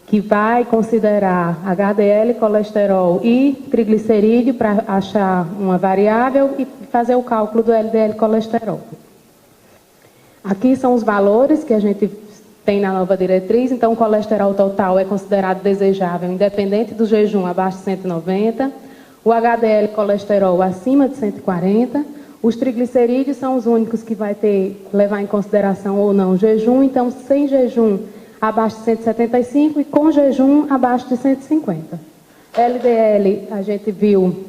que vai considerar HDL, colesterol e triglicerídeo para achar uma variável e fazer o cálculo do LDL colesterol. Aqui são os valores que a gente tem na nova diretriz. Então, o colesterol total é considerado desejável, independente do jejum, abaixo de 190. O HDL colesterol acima de 140. Os triglicerídeos são os únicos que vai levar em consideração ou não o jejum. Então, sem jejum, abaixo de 175 e com jejum, abaixo de 150. LDL, a gente viu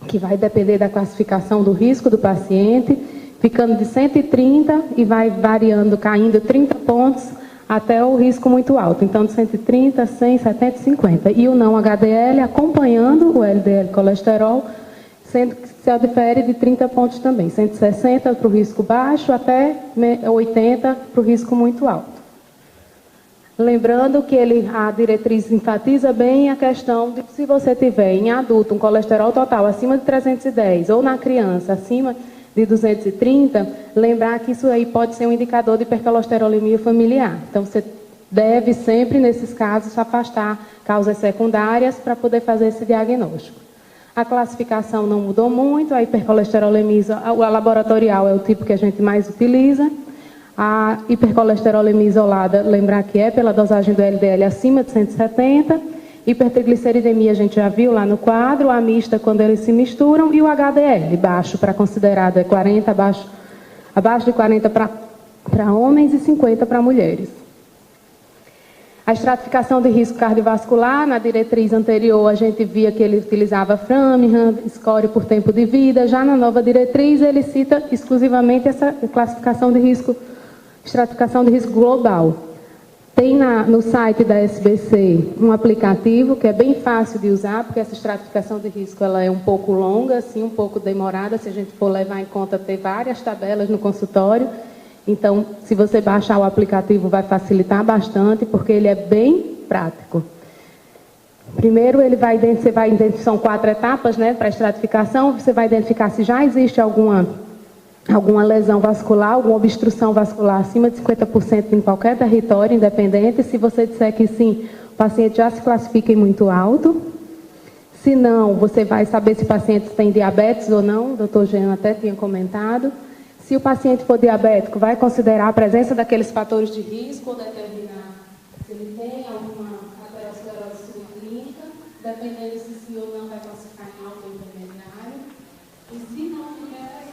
que vai depender da classificação do risco do paciente, ficando de 130 e vai variando, caindo 30 pontos até o risco muito alto. Então, de 130, 100, 70 e 50. E o não HDL acompanhando o LDL colesterol, sendo que se difere de 30 pontos também, 160 para o risco baixo até 80 para o risco muito alto. Lembrando que a diretriz enfatiza bem a questão de que se você tiver em adulto um colesterol total acima de 310 ou na criança acima de 230, lembrar que isso aí pode ser um indicador de hipercolesterolemia familiar. Então, você deve sempre, nesses casos, afastar causas secundárias para poder fazer esse diagnóstico. A classificação não mudou muito, a hipercolesterolemia, a laboratorial é o tipo que a gente mais utiliza. A hipercolesterolemia isolada, lembrar que é pela dosagem do LDL acima de 170. Hipertrigliceridemia a gente já viu lá no quadro, a mista quando eles se misturam e o HDL baixo para considerado é 40, abaixo de 40 para homens e 50 para mulheres. A estratificação de risco cardiovascular, na diretriz anterior a gente via que ele utilizava Framingham, score por tempo de vida. Já na nova diretriz ele cita exclusivamente essa classificação de risco, estratificação de risco global. Tem no site da SBC um aplicativo que é bem fácil de usar, porque essa estratificação de risco ela é um pouco longa, assim, um pouco demorada, se a gente for levar em conta ter várias tabelas no consultório. Então, se você baixar o aplicativo, vai facilitar bastante, porque ele é bem prático. Primeiro, você vai identificar, são 4 etapas, né, para a estratificação. Você vai identificar se já existe alguma lesão vascular, alguma obstrução vascular acima de 50% em qualquer território, independente. Se você disser que sim, o paciente já se classifica em muito alto. Se não, você vai saber se o paciente tem diabetes ou não. O doutor Jean até tinha comentado. Se o paciente for diabético, vai considerar a presença daqueles fatores de risco ou determinar se ele tem alguma aterosclerose subclínica, dependendo se sim ou não vai classificar em alto ou intermediário. E se não tiver,